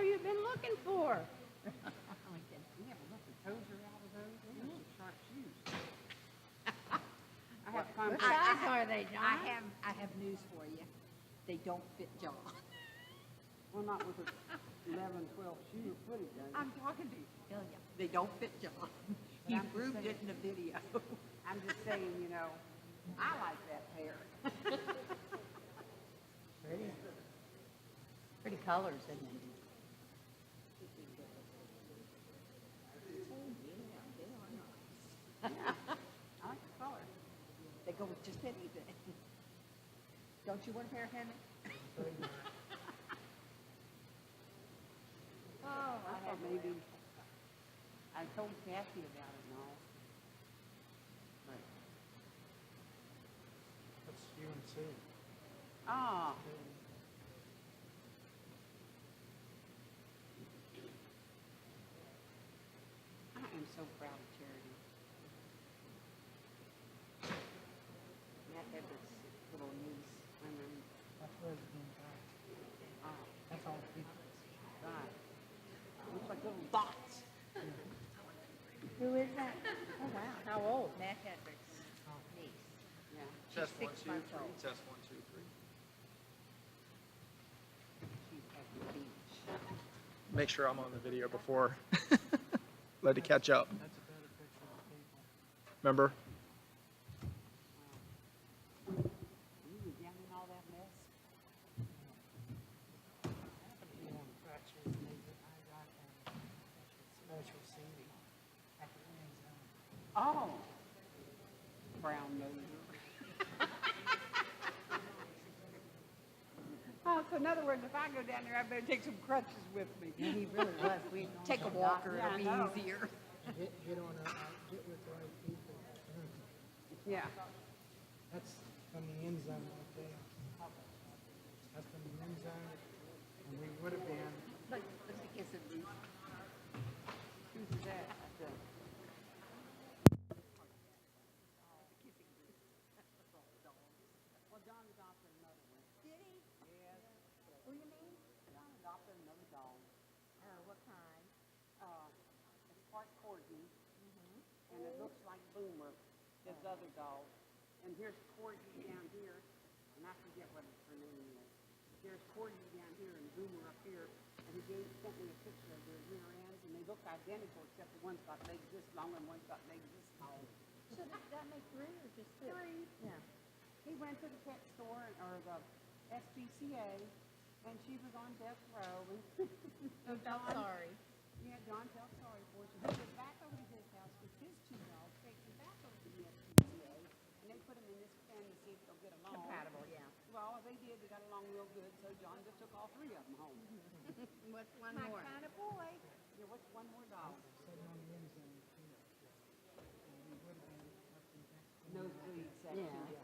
you been looking for? Yeah, but look, the toes are out of those. They have some sharp shoes. I have What size are they, John? I have news for you. They don't fit John. Well, not with a 11, 12 shoe footage. I'm talking to you. They don't fit John. He I'm just proved it saying. in the video. I'm just saying, you know, I like that pair. Pretty colors, isn't it? Yeah, I like the color. They go with just anything. Don't you want a pair, Henry? Oh, I thought maybe, I told Kathy about it and all. But, That's UNC. ah, I am so proud of Charity. Matt Everett's little niece, I mean, That's where it's being got. oh, That's all the people. God. Looks like little dots. Who is that? Oh, wow. How old? Matt Hedrick's niece. Yeah. She's Test 1, 6 2, 3. months old. Test 1, 2, 3. She's at the beach. Make sure I'm on the video before. Let it catch up. That's a better picture of the people. Remember? You were down in all that mess? I happen to be on the fracture thing that I got a special seating at the end zone. Oh. Brown noser. Oh, so in other words, if I go down there, I better take some crutches with me. Yeah, he really was. We Take a walker, Yeah, it'll I know. be easier. Get on a, get with the right people. Yeah. That's from the end zone right there. That's from the end zone, and we would have been, Let's kiss him. Who's that? That's a- Well, John adopted another one. Did he? Yes. Who you mean? John adopted another dog. What kind? It's part Corgi, and it looks like Boomer, his other dog. And here's Corgi down here, and I forget what her name is. Here's Corgi down here and Boomer up here, and he sent me a picture of their rear ends, and they look identical except for one's got legs this long and one's got legs this long. So did that make 3 or just 2? 3. Yeah. He went to the pet store, or the SPCA, and she was on death row. And Oh, I'm sorry. Yeah, John felt sorry for her. So he went back over to his house with his 2 dogs, taken back over to the SPCA, and they put them in this pen to see if they'll get along. Compatible, yeah. Well, they did. They got along real good, so John just took all 3 of them home. What's one My more? kind of boy. Yeah, what's one more dog? sitting on the end zone too. And we would have been up in that. Nosebleed section. Yeah.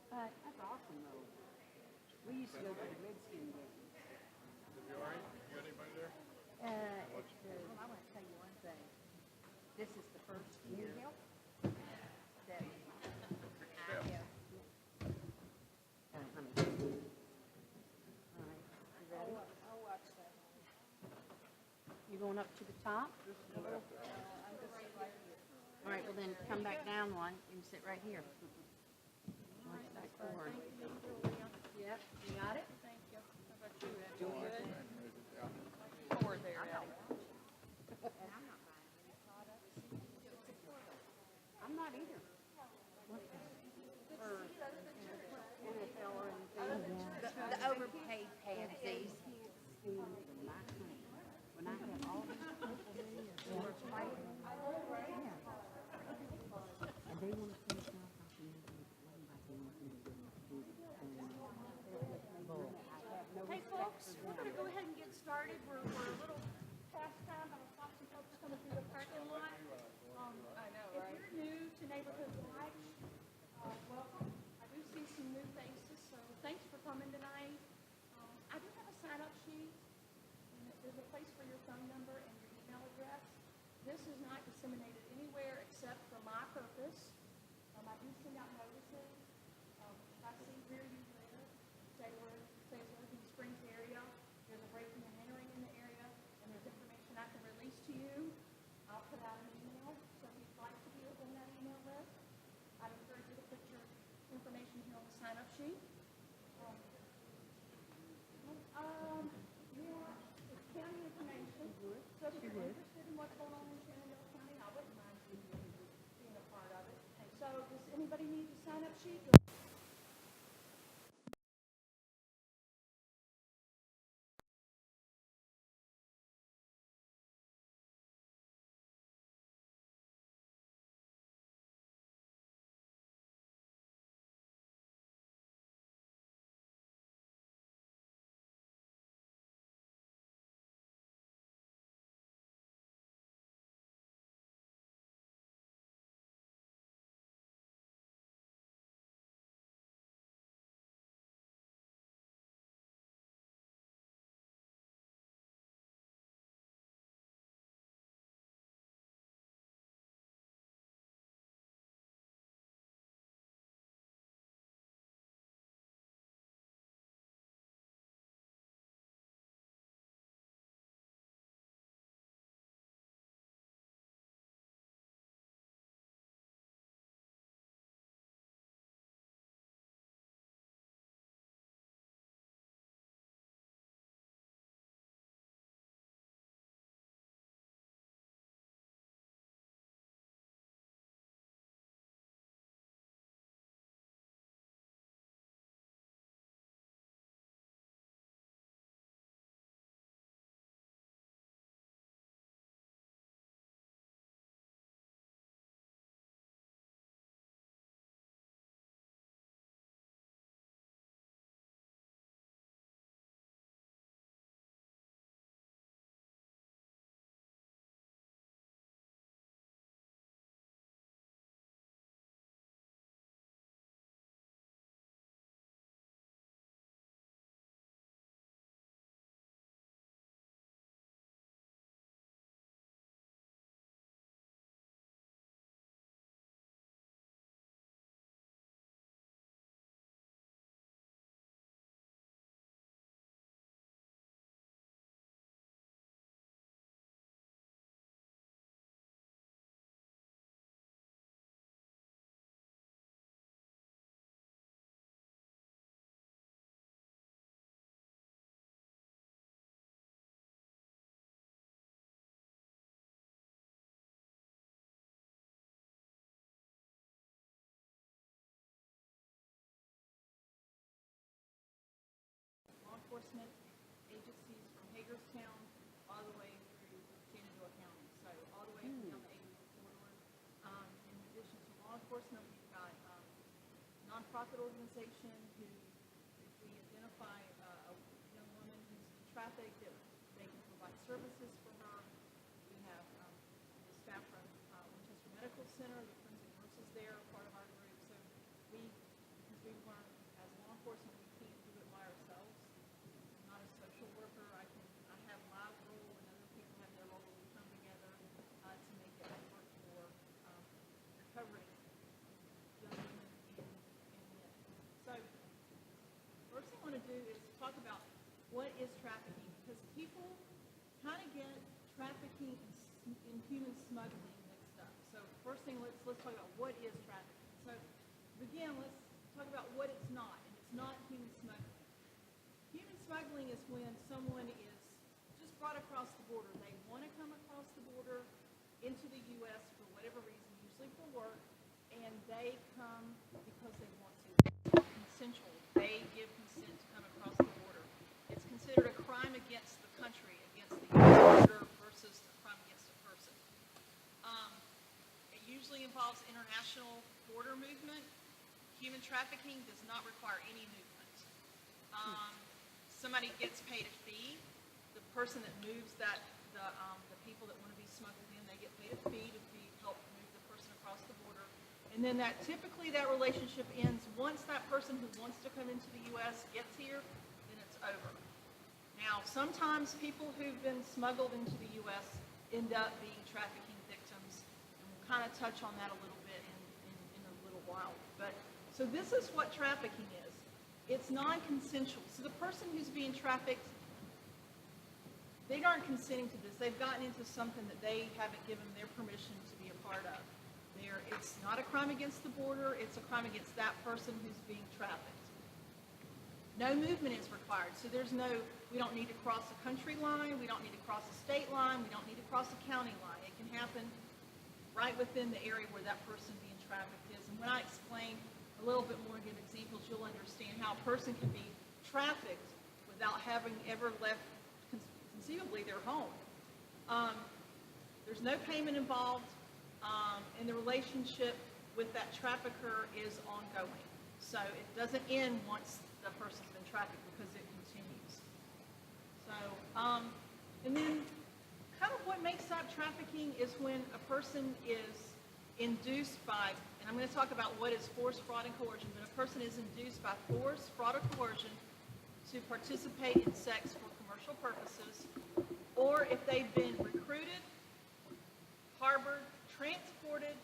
That's awesome, though. We used to go to the Redskin game. You all right? You got anybody there? Well, I want to tell you one thing. This is the first year that I have. I'll watch that. You going up to the top? All right, well then come back down one and sit right here. Watch that cord. Yep, you got it? Thank you. How about you, Ed? Doing good? Four there, Eddie. I'm not either. For NFL or anything. The overpaid pansies. When I have all these people who are fighting, and they want to finish off how to make it one by one. Hey folks, we're going to go ahead and get started. We're a little past time, but I saw some folks coming through the parking lot. I know, right? If you're new to Neighborhood Watch, welcome. I do see some new faces, so thanks for coming tonight. I do have a sign-up sheet. And there's a place for your phone number and your email address. This is not disseminated anywhere except for my purpose. I do send out notices. If I see where you live, say we're in the Springs area, there's a break sign-up sheet. It's county information, so if you're interested in what's going on in Shenandoah County, I wouldn't mind being a part of it. So does anybody need a sign-up sheet? Enforcement agencies from Hagerstown all the way through Shenandoah County, so all the way down the 80 corridor. In addition to law enforcement, we've got nonprofit organization who, if we identify a young woman who's been trafficked, that they can provide services for her. We have the staff from Winchester Medical Center, the forensic nurses there are part of our group. So because we've learned as law enforcement, we can't do it by ourselves. Not a social worker. I have my role and other people have their role. We come together to make it work for recovering young women and men. So first thing I want to do is talk about what is trafficking, because people kind of get trafficking and human smuggling mixed up. So first thing, let's talk about what is trafficking. So again, let's talk about what it's not, and it's not human smuggling. Human smuggling is when someone is just brought across the border. They want to come across the border into the U.S. for whatever reason, usually for work, and they come because they want to. It's consensual. They give consent to come across the border. It's considered a crime against the country, against the U.S. border versus a crime against a person. It usually involves international border movement. Human trafficking does not require any movement. Somebody gets paid a fee. The person that moves the people that want to be smuggled in, they get paid a fee to help move the person across the border. And then typically that relationship ends once that person who wants to come into the U.S. gets here, then it's over. Now, sometimes people who've been smuggled into the U.S. end up being trafficking victims, and we'll kind of touch on that a little bit in a little while. So this is what trafficking is. It's non-consensual. So the person who's being trafficked, they aren't consenting to this. They've gotten into something that they haven't given their permission to be a part of. They there. It's not a crime against the border, it's a crime against that person who's being trafficked. No movement is required, so we don't need to cross a country line, we don't need to cross a state line, we don't need to cross a county line. It can happen right within the area where that person being trafficked is. And when I explain a little bit more and give examples, you'll understand how a person can be trafficked without having ever left conceivably their home. There's no payment involved, and the relationship with that trafficker is ongoing. So it doesn't end once the person's been trafficked, because it continues. So, and then kind of what makes up trafficking is when a person is induced by, and I'm going to talk about what is force, fraud, and coercion, but a person is induced by force, fraud, or coercion to participate in sex for commercial purposes, or if they've been recruited, harbored, transported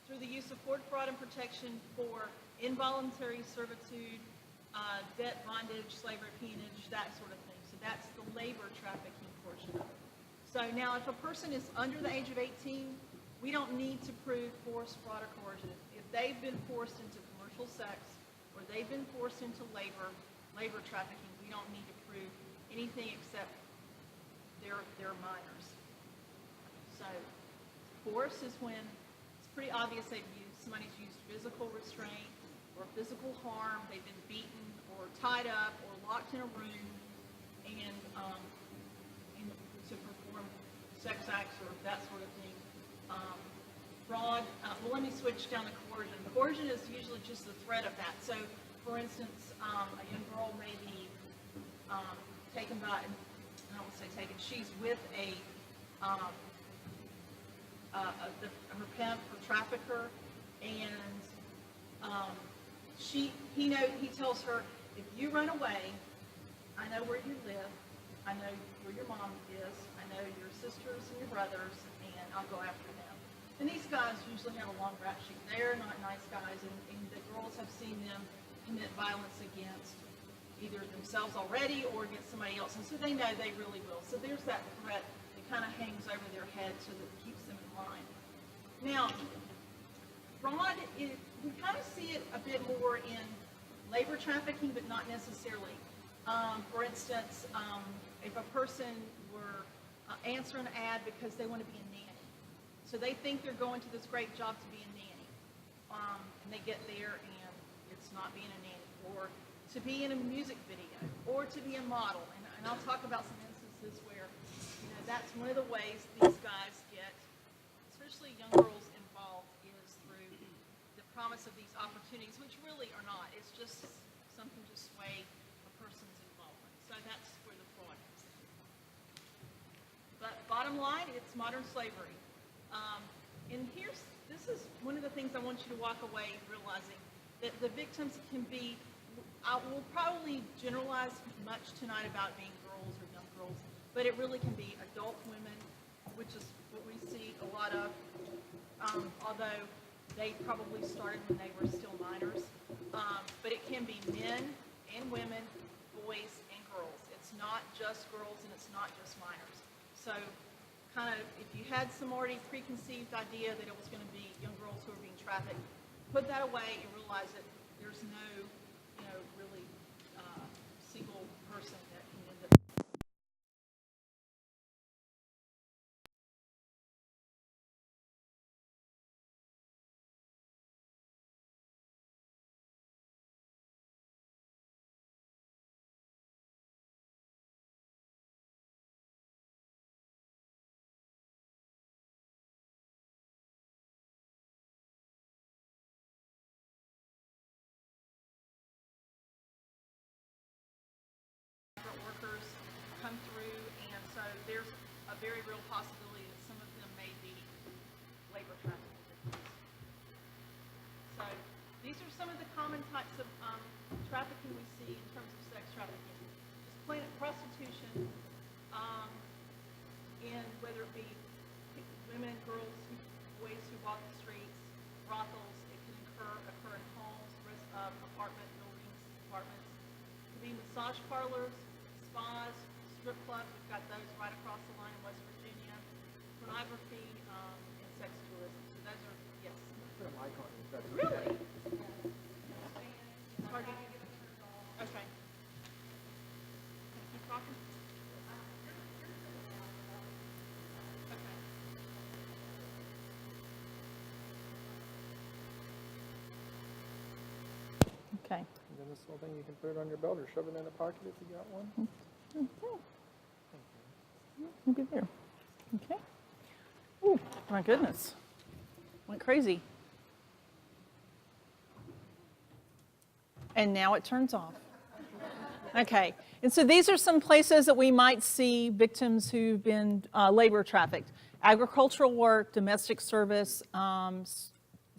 through the use of force, fraud, and protection for involuntary servitude, debt, bondage, slavery, peonage, that sort of thing. So that's the labor trafficking portion of it. So now if a person is under the age of 18, we don't need to prove force, fraud, or coercion. If they've been forced into commercial sex, or they've been forced into labor trafficking, we don't need to prove anything except they're minors. So force is when it's pretty obvious somebody's used physical restraint or physical harm, they've been beaten or tied up or locked in a room and to perform sex acts or that sort of thing. Fraud, well, let me switch down to coercion. Coercion is usually just the threat of that. So, for instance, a young girl may be taken by, I don't want to say taken, she's with her pimp, her trafficker, and he tells her, if you run away, I know where you live, I know where your mom is, I know your sisters and your brothers, and I'll go after them. And these guys usually have a long rap sheet. They're not nice guys, and the girls have seen them commit violence against either themselves already or against somebody else, and so they know they really will. So there's that threat that kind of hangs over their head so that it keeps them in line. Now, fraud, we kind of see it a bit more in labor trafficking, but not necessarily. For instance, if a person were answering an ad because they want to be a nanny, so they think they're going to this great job to be a nanny, and they get there and it's not being a nanny, or to be in a music video, or to be a model, and I'll talk about some instances where, that's one of the ways these guys get, especially young girls involved, is through the promise of these opportunities, which really are not. It's just something to sway a person's involvement. So that's where the fraud is. But bottom line, it's modern slavery. And this is one of the things I want you to walk away realizing, that the victims can be, I will probably generalize much tonight about being girls or young girls, but it really can be adult women, which is what we see a lot of, although they probably started when they were still minors. But it can be men and women, boys and girls. It's not just girls and it's not just minors. So kind of, if you had some already preconceived idea that it was going to be young girls who are being trafficked, put that away and realize that there's no, really single person that can end up. Workers come through, and so there's a very real possibility that some of them may be labor trafficking victims. So these are some of the common types of trafficking we see in terms of sex trafficking. Just plain prostitution, and whether it be women, girls, boys who walk the streets, brothels. It can occur in homes, apartment buildings, apartments. It can be massage parlors, spas, strip clubs. We've got those right across the line in West Virginia. Pornography, and sex tourism. So those are, yes. Put a mic on it, if that's okay. Really? Pardon? Okay. Keep talking? Okay. Okay. And then this little thing, you can put it on your belt or shove it in a pocket if you got one. Okay. Maybe there. Okay. Oh, my goodness. Went crazy. And now it turns off. Okay. And so these are some places that we might see victims who've been labor trafficked. Agricultural work, domestic service, the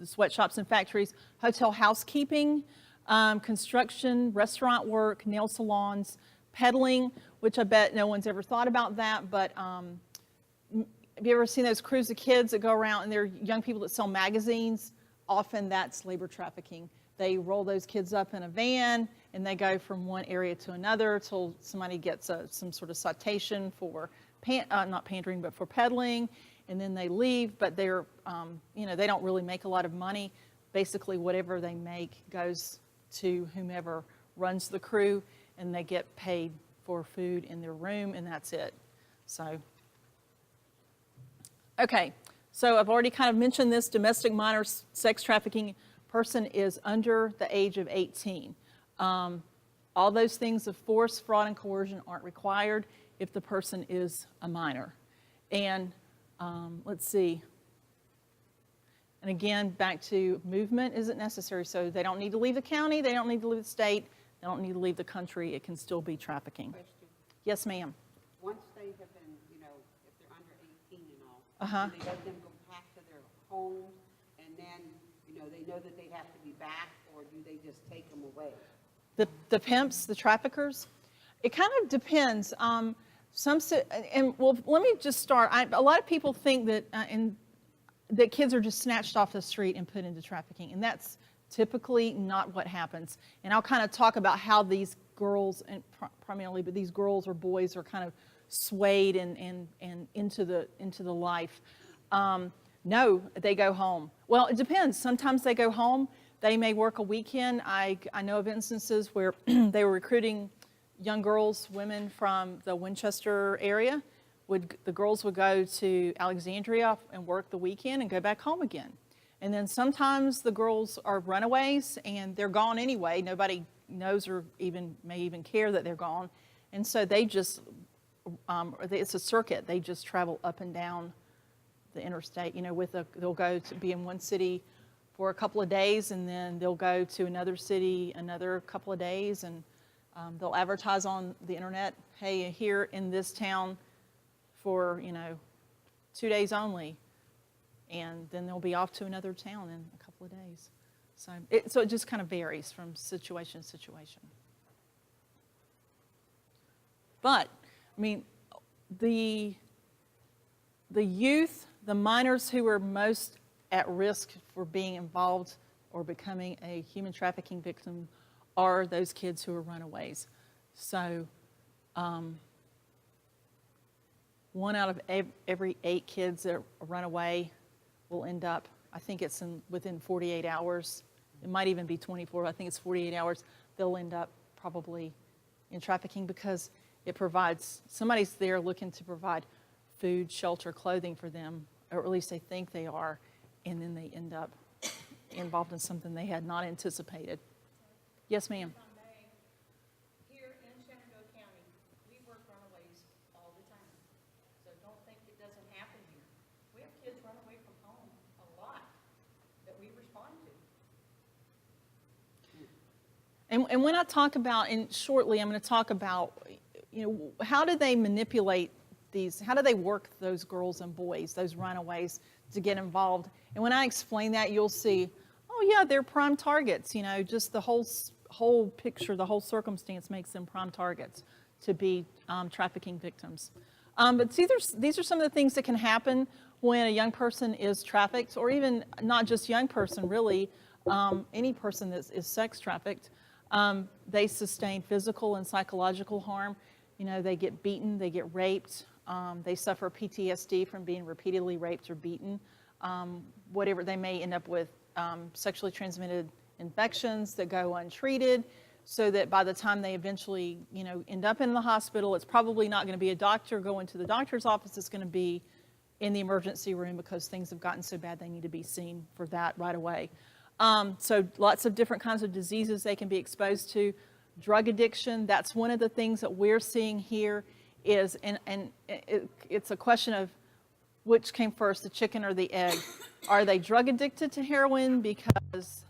sweatshops and factories, hotel housekeeping, construction, restaurant work, nail salons, peddling, which I bet no one's ever thought about that, but have you ever seen those crews of kids that go around and they're young people that sell magazines? Often that's labor trafficking. They roll those kids up in a van and they go from one area to another till somebody gets some sort of citation for, not pandering, but for peddling, and then they leave, but they're, they don't really make a lot of money. Basically, whatever they make goes to whomever runs the crew, and they get paid for food in their room, and that's it. So, okay, so I've already kind of mentioned this. Domestic minor sex trafficking person is under the age of 18. All those things of force, fraud, and coercion aren't required if the person is a minor. And let's see. And again, back to movement isn't necessary. So they don't need to leave the county, they don't need to leave the state, they don't need to leave the country. It can still be trafficking. Question. Yes, ma'am. Once they have been, if they're under 18 and all, Uh-huh. do they let them go back to their homes, and then, they know that they have to be back, or do they just take them away? The pimps, the traffickers, it kind of depends. Well, let me just start. A lot of people think that that kids are just snatched off the street and put into trafficking, and that's typically not what happens. And I'll kind of talk about how these girls, and primarily, but these girls or boys are kind of swayed and into the life. No, they go home. Well, it depends. Sometimes they go home. They may work a weekend. I know of instances where they were recruiting young girls, women from the Winchester area. The girls would go to Alexandria and work the weekend and go back home again. And then sometimes the girls are runaways and they're gone anyway. Nobody knows or may even care that they're gone. And so they just, it's a circuit. They just travel up and down the interstate. They'll go to be in one city for a couple of days, and then they'll go to another city another couple of days, and they'll advertise on the internet, hey, here in this town for 2 days only, and then they'll be off to another town in a couple of days. So it just kind of varies from situation to situation. But I mean, the youth, the minors who are most at risk for being involved or becoming a human trafficking victim are those kids who are runaways. So 1 out of every 8 kids that run away will end up, I think it's within 48 hours. It might even be 24. I think it's 48 hours. They'll end up probably in trafficking because it provides, somebody's there looking to provide food, shelter, clothing for them, or at least they think they are, and then they end up involved in something they had not anticipated. Yes, ma'am. Here in Shenandoah County, we work runaways all the time. So don't think it doesn't happen here. We have kids run away from home a lot that we respond to. And when I talk about, and shortly I'm going to talk about, how do they manipulate these, how do they work those girls and boys, those runaways, to get involved? And when I explain that, you'll see, oh yeah, they're prime targets. Just the whole picture, the whole circumstance makes them prime targets to be trafficking victims. But these are some of the things that can happen when a young person is trafficked, or even not just young person, really, any person that is sex trafficked. They sustain physical and psychological harm. They get beaten, they get raped, they suffer PTSD from being repeatedly raped or beaten. whatever, they may end up with sexually transmitted infections that go untreated, so that by the time they eventually, end up in the hospital, it's probably not going to be a doctor going to the doctor's office. It's going to be in the emergency room because things have gotten so bad they need to be seen for that right away. So lots of different kinds of diseases they can be exposed to. Drug addiction, that's one of the things that we're seeing here is, it's a question of which came first, the chicken or the egg. Are they drug addicted to heroin because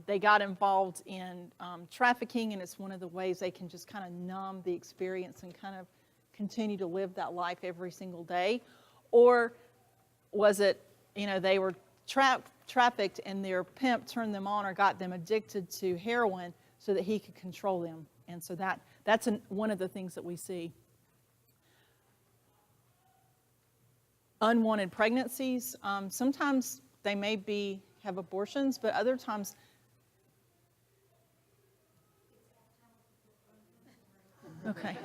they got involved in trafficking, and it's one of the ways they can just kind of numb the experience and kind of continue to live that life every single day? Or was it, they were trafficked and their pimp turned them on or got them addicted to heroin so that he could control them? And so that's one of the things that we see. Unwanted pregnancies, sometimes they may have abortions, but other times, okay.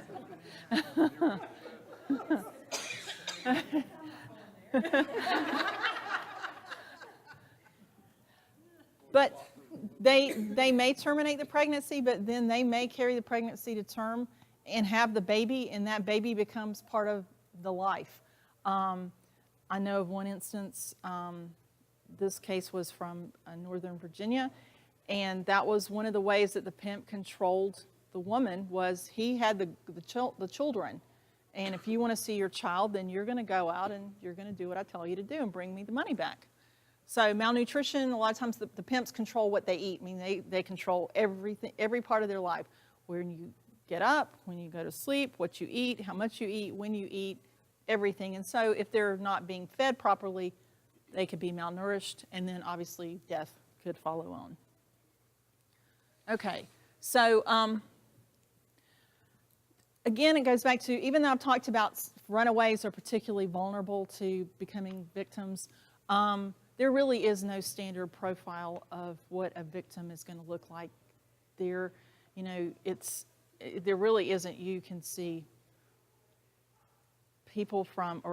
But they may terminate the pregnancy, but then they may carry the pregnancy to term and have the baby, and that baby becomes part of the life. I know of one instance, this case was from Northern Virginia, and that was one of the ways that the pimp controlled the woman, was he had the children. And if you want to see your child, then you're going to go out and you're going to do what I tell you to do and bring me the money back. So malnutrition, a lot of times the pimps control what they eat. I mean, they control everything, every part of their life. When you get up, when you go to sleep, what you eat, how much you eat, when you eat, everything. And so if they're not being fed properly, they could be malnourished, and then obviously death could follow on. Okay, so again, it goes back to, even though I've talked about runaways are particularly vulnerable to becoming victims, there really is no standard profile of what a victim is going to look like. There really isn't. You can see people from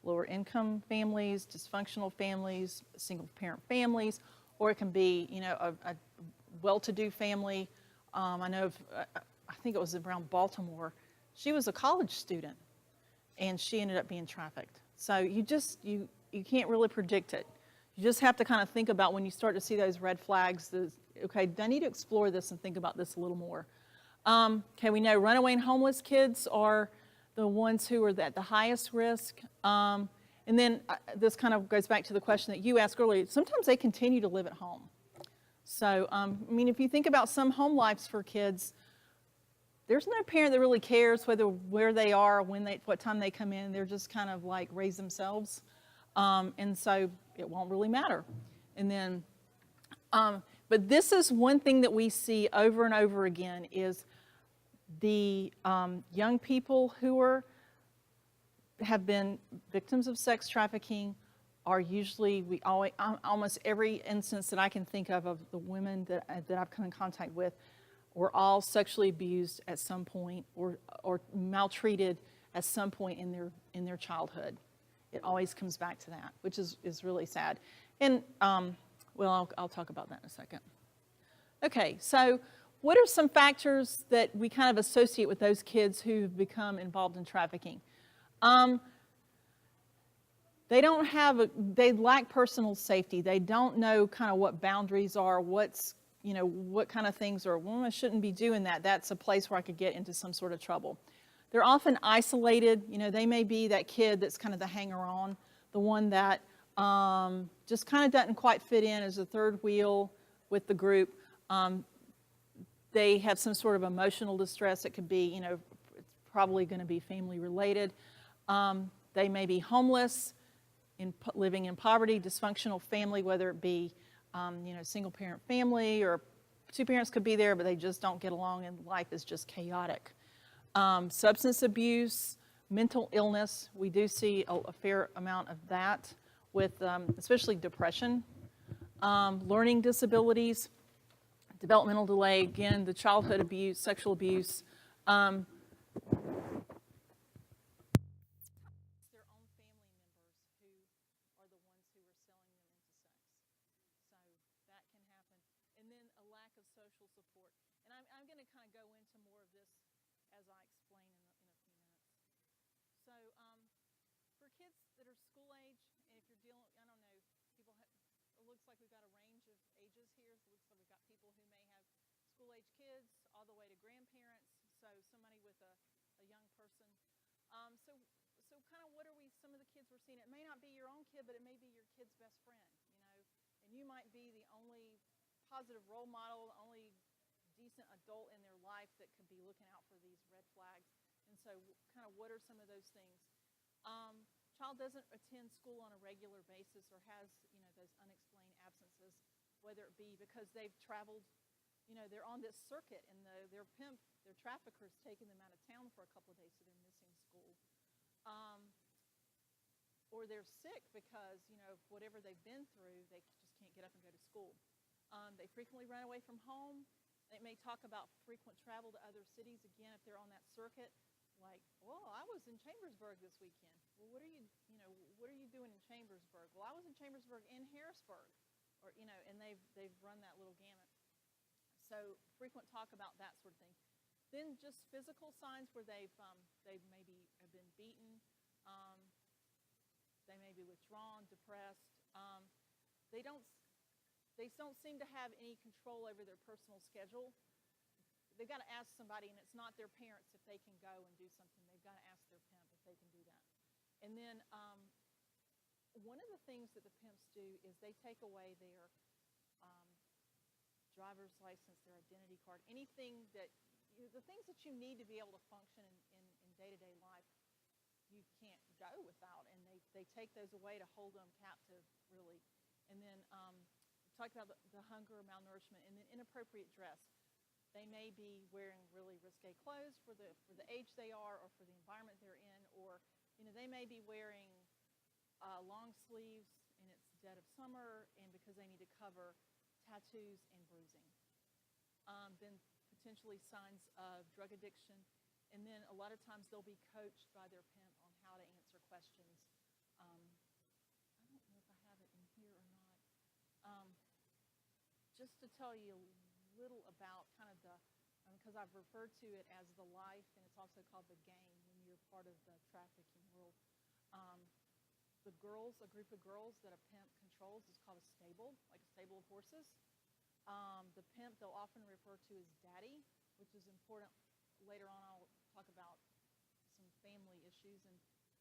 lower income families, dysfunctional families, single parent families, or it can be, a well-to-do family. I know I think it was around Baltimore. She was a college student, and she ended up being trafficked. So you can't really predict it. You just have to kind of think about when you start to see those red flags, okay, I need to explore this and think about this a little more. Okay, we know runaway and homeless kids are the ones who are at the highest risk. And then this kind of goes back to the question that you asked earlier. Sometimes they continue to live at home. So, if you think about some home lives for kids, there's no parent that really cares where they are, what time they come in. They're just kind of like raise themselves. And so it won't really matter. And then, but this is one thing that we see over and over again is the young people who have been victims of sex trafficking are usually, almost every instance that I can think of the women that I've come in contact with were all sexually abused at some point or maltreated at some point in their childhood. It always comes back to that, which is really sad. And, I'll talk about that in a second. Okay, so what are some factors that we kind of associate with those kids who've become involved in trafficking? They lack personal safety. They don't know kind of what boundaries are, what kind of things are, I shouldn't be doing that. That's a place where I could get into some sort of trouble. They're often isolated. They may be that kid that's kind of the hanger-on, the one that just kind of doesn't quite fit in as a third wheel with the group. They have some sort of emotional distress. It could be, it's probably going to be family related. They may be homeless, living in poverty, dysfunctional family, whether it be, single parent family or two parents could be there, but they just don't get along and life is just chaotic. Substance abuse, mental illness, we do see a fair amount of that with especially depression, learning disabilities, developmental delay, again, the childhood abuse, sexual abuse. Their own family lack of social support. And I'm going to kind of go into more of this as I explain in a few minutes. So for kids that are school age, and if you're dealing, I don't know, it looks like we've got a range of ages here. So it looks like we've got people who may have school age kids all the way to grandparents. So somebody with a young person. So kind of what are some of the kids we're seeing? It may not be your own kid, but it may be your kid's best friend, you know, and you might be the only positive role model, the only decent adult in their life that could be looking out for these red flags. And so kind of what are some of those things? Child doesn't attend school on a regular basis or has, you know, those unexplained absences, whether it be because they've traveled, you know, they're on this circuit and their trafficker's taking them out of town for a couple of days, so they're missing school. Or they're sick because, you know, whatever they've been through, they just can't get up and go to school. They frequently run away from home. They may talk about frequent travel to other cities, again, if they're on that circuit. Like, well, I was in Chambersburg this weekend. Well, what are you doing in Chambersburg? Well, I was in Chambersburg and Harrisburg, or, you know, and they've run that little gamut. So frequent talk about that sort of thing. Then just physical signs where they maybe have been beaten. They may be withdrawn, depressed. They don't seem to have any control over their personal schedule. They've got to ask somebody, and it's not their parents if they can go and do something. They've got to ask their pimp if they can do that. And then one of the things that the pimps do is they take away their driver's license, their identity card, anything that, the things that you need to be able to function in day-to-day life, you can't go without. And they take those away to hold them captive, really. And then we talked about the hunger, malnourishment, and then inappropriate dress. They may be wearing really risque clothes for the age they are or for the environment they're in, or, you know, they may be wearing long sleeves and it's dead of summer and because they need to cover tattoos and bruising. Then potentially signs of drug addiction, and then a lot of times they'll be coached by their pimp on how to answer questions. I don't know if I have it in here or not. Just to tell you little about kind of because I've referred to it as the life, and it's also called the game when you're part of the trafficking world. The girls, a group of girls that a pimp controls, is called a stable, like a stable of horses. The pimp they'll often refer to as daddy, which is important. Later on I'll talk about some family issues and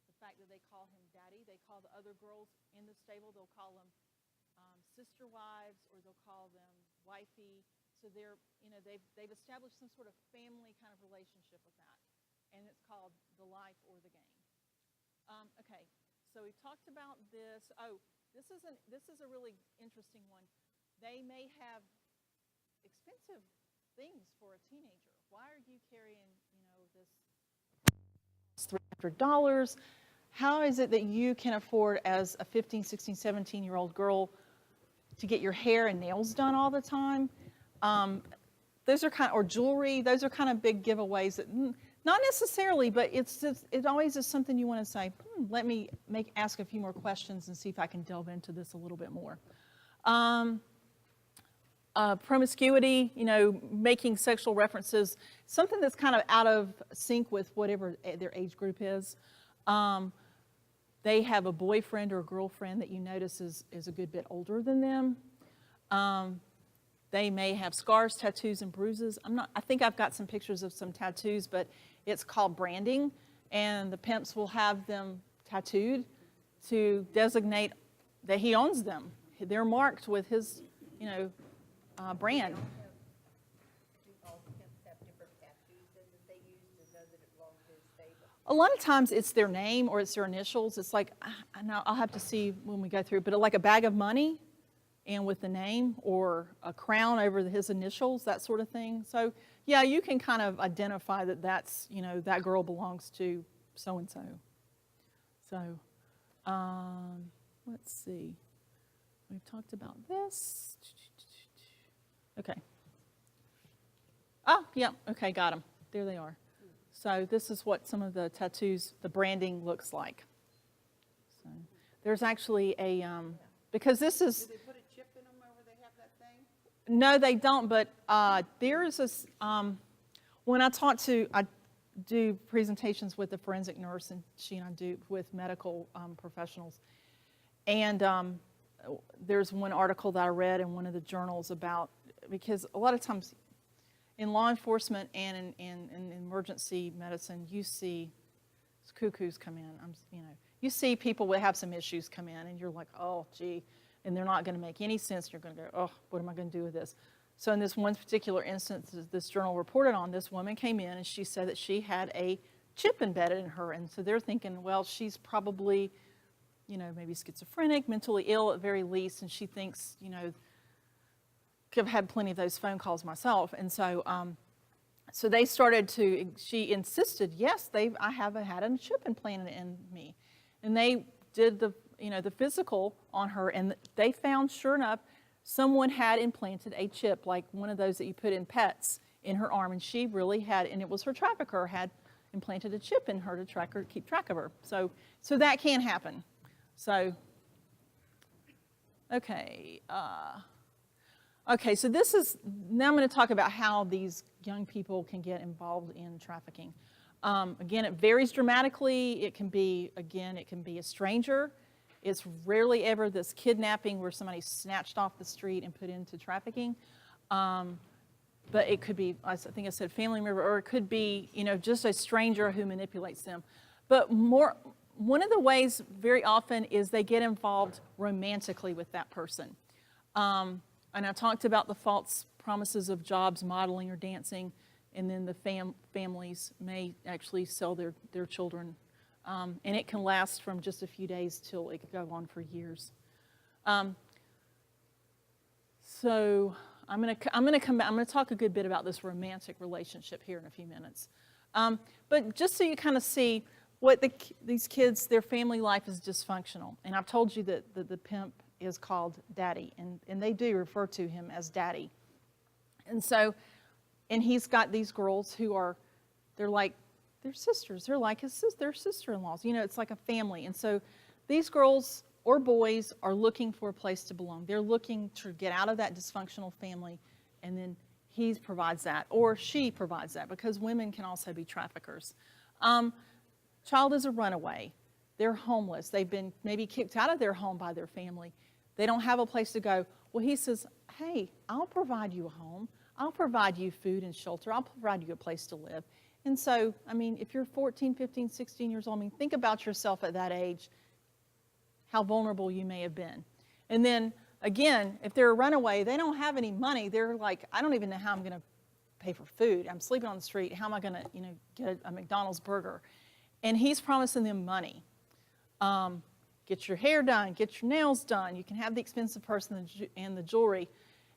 the fact that they call him daddy. They call the other girls in the stable, they'll call them sister wives, or they'll call them wifey. So they're, you know, they've established some sort of family kind of relationship with that, and it's called the life or the game. Okay, so we talked about this. Oh, this is a really interesting one. They may have expensive things for a teenager. Why are you carrying, you know, this $300? How is it that you can afford as a 15, 16, 17-year-old girl to get your hair and nails done all the time? Those are kind of, or jewelry, those are kind of big giveaways that, not necessarily, but it always is something you want to say, let me ask a few more questions and see if I can delve into this a little bit more. Promiscuity, you know, making sexual references, something that's kind of out of sync with whatever their age group is. They have a boyfriend or a girlfriend that you notice is a good bit older than them. They may have scars, tattoos, and bruises. I think I've got some pictures of some tattoos, but it's called branding, and the pimps will have them tattooed to designate that he owns them. They're marked with his, you know, brand. Do all the pimps have different tattoos that they use to know that it belongs to the stable? A lot of times it's their name or it's their initials. It's like, I know I'll have to see when we go through, but like a bag of money and with the name, or a crown over his initials, that sort of thing. So yeah, you can kind of identify that that's, you know, that girl belongs to so-and-so. So, let's see. We've talked about this. Okay. Oh, yeah, okay, got them. There they are. So this is what some of the tattoos, the branding looks like. So there's actually a, because this is... Do they put a chip in them over they have that thing? No, they don't, but there is when I do presentations with a forensic nurse, and she and I do with medical professionals. And there's one article that I read in one of the journals about, because a lot of times in law enforcement and in emergency medicine, you see cuckoos come in. You see people that have some issues come in, and you're like, oh, gee, and they're not going to make any sense. You're going to go, oh, what am I going to do with this? So in this one particular instance, this journal reported on, this woman came in, and she said that she had a chip embedded in her. And so they're thinking, well, she's probably, maybe schizophrenic, mentally ill at very least, and she thinks, I've had plenty of those phone calls myself. And so so they started to, she insisted, yes, I have had a chip implanted in me. And they did the physical on her, and they found, sure enough, someone had implanted a chip, like one of those that you put in pets, in her arm, and she really had, and it was her trafficker had implanted a chip in her to keep track of her. So that can happen. So, okay. So now I'm going to talk about how these young people can get involved in trafficking. Again, it varies dramatically. It can be a stranger. It's rarely ever this kidnapping where somebody's snatched off the street and put into trafficking. But it could be, I think I said family member, or it could be, just a stranger who manipulates them. But one of the ways very often is they get involved romantically with that person. And I talked about the false promises of jobs, modeling, or dancing, and then the families may actually sell their children. And it can last from just a few days till it could go on for years. So I'm going to come back. I'm going to talk a good bit about this romantic relationship here in a few minutes. But just so you kind of see what these kids, their family life is dysfunctional. And I've told you that the pimp is called Daddy, and they do refer to him as Daddy. And so, and he's got these girls who they're like, they're sisters. They're like their sister-in-laws. It's like a family. And so these girls or boys are looking for a place to belong. They're looking to get out of that dysfunctional family, and then he provides that, or she provides that, because women can also be traffickers. Child is a runaway. They're homeless. They've been maybe kicked out of their home by their family. They don't have a place to go. Well, he says, hey, I'll provide you a home. I'll provide you food and shelter. I'll provide you a place to live. And so, if you're 14, 15, 16 years old, think about yourself at that age, how vulnerable you may have been. And then, again, if they're a runaway, they don't have any money. They're like, I don't even know how I'm going to pay for food. I'm sleeping on the street. How am I going to, get a McDonald's burger? And he's promising them money. Get your hair done, get your nails done. You can have the expensive purse and the jewelry.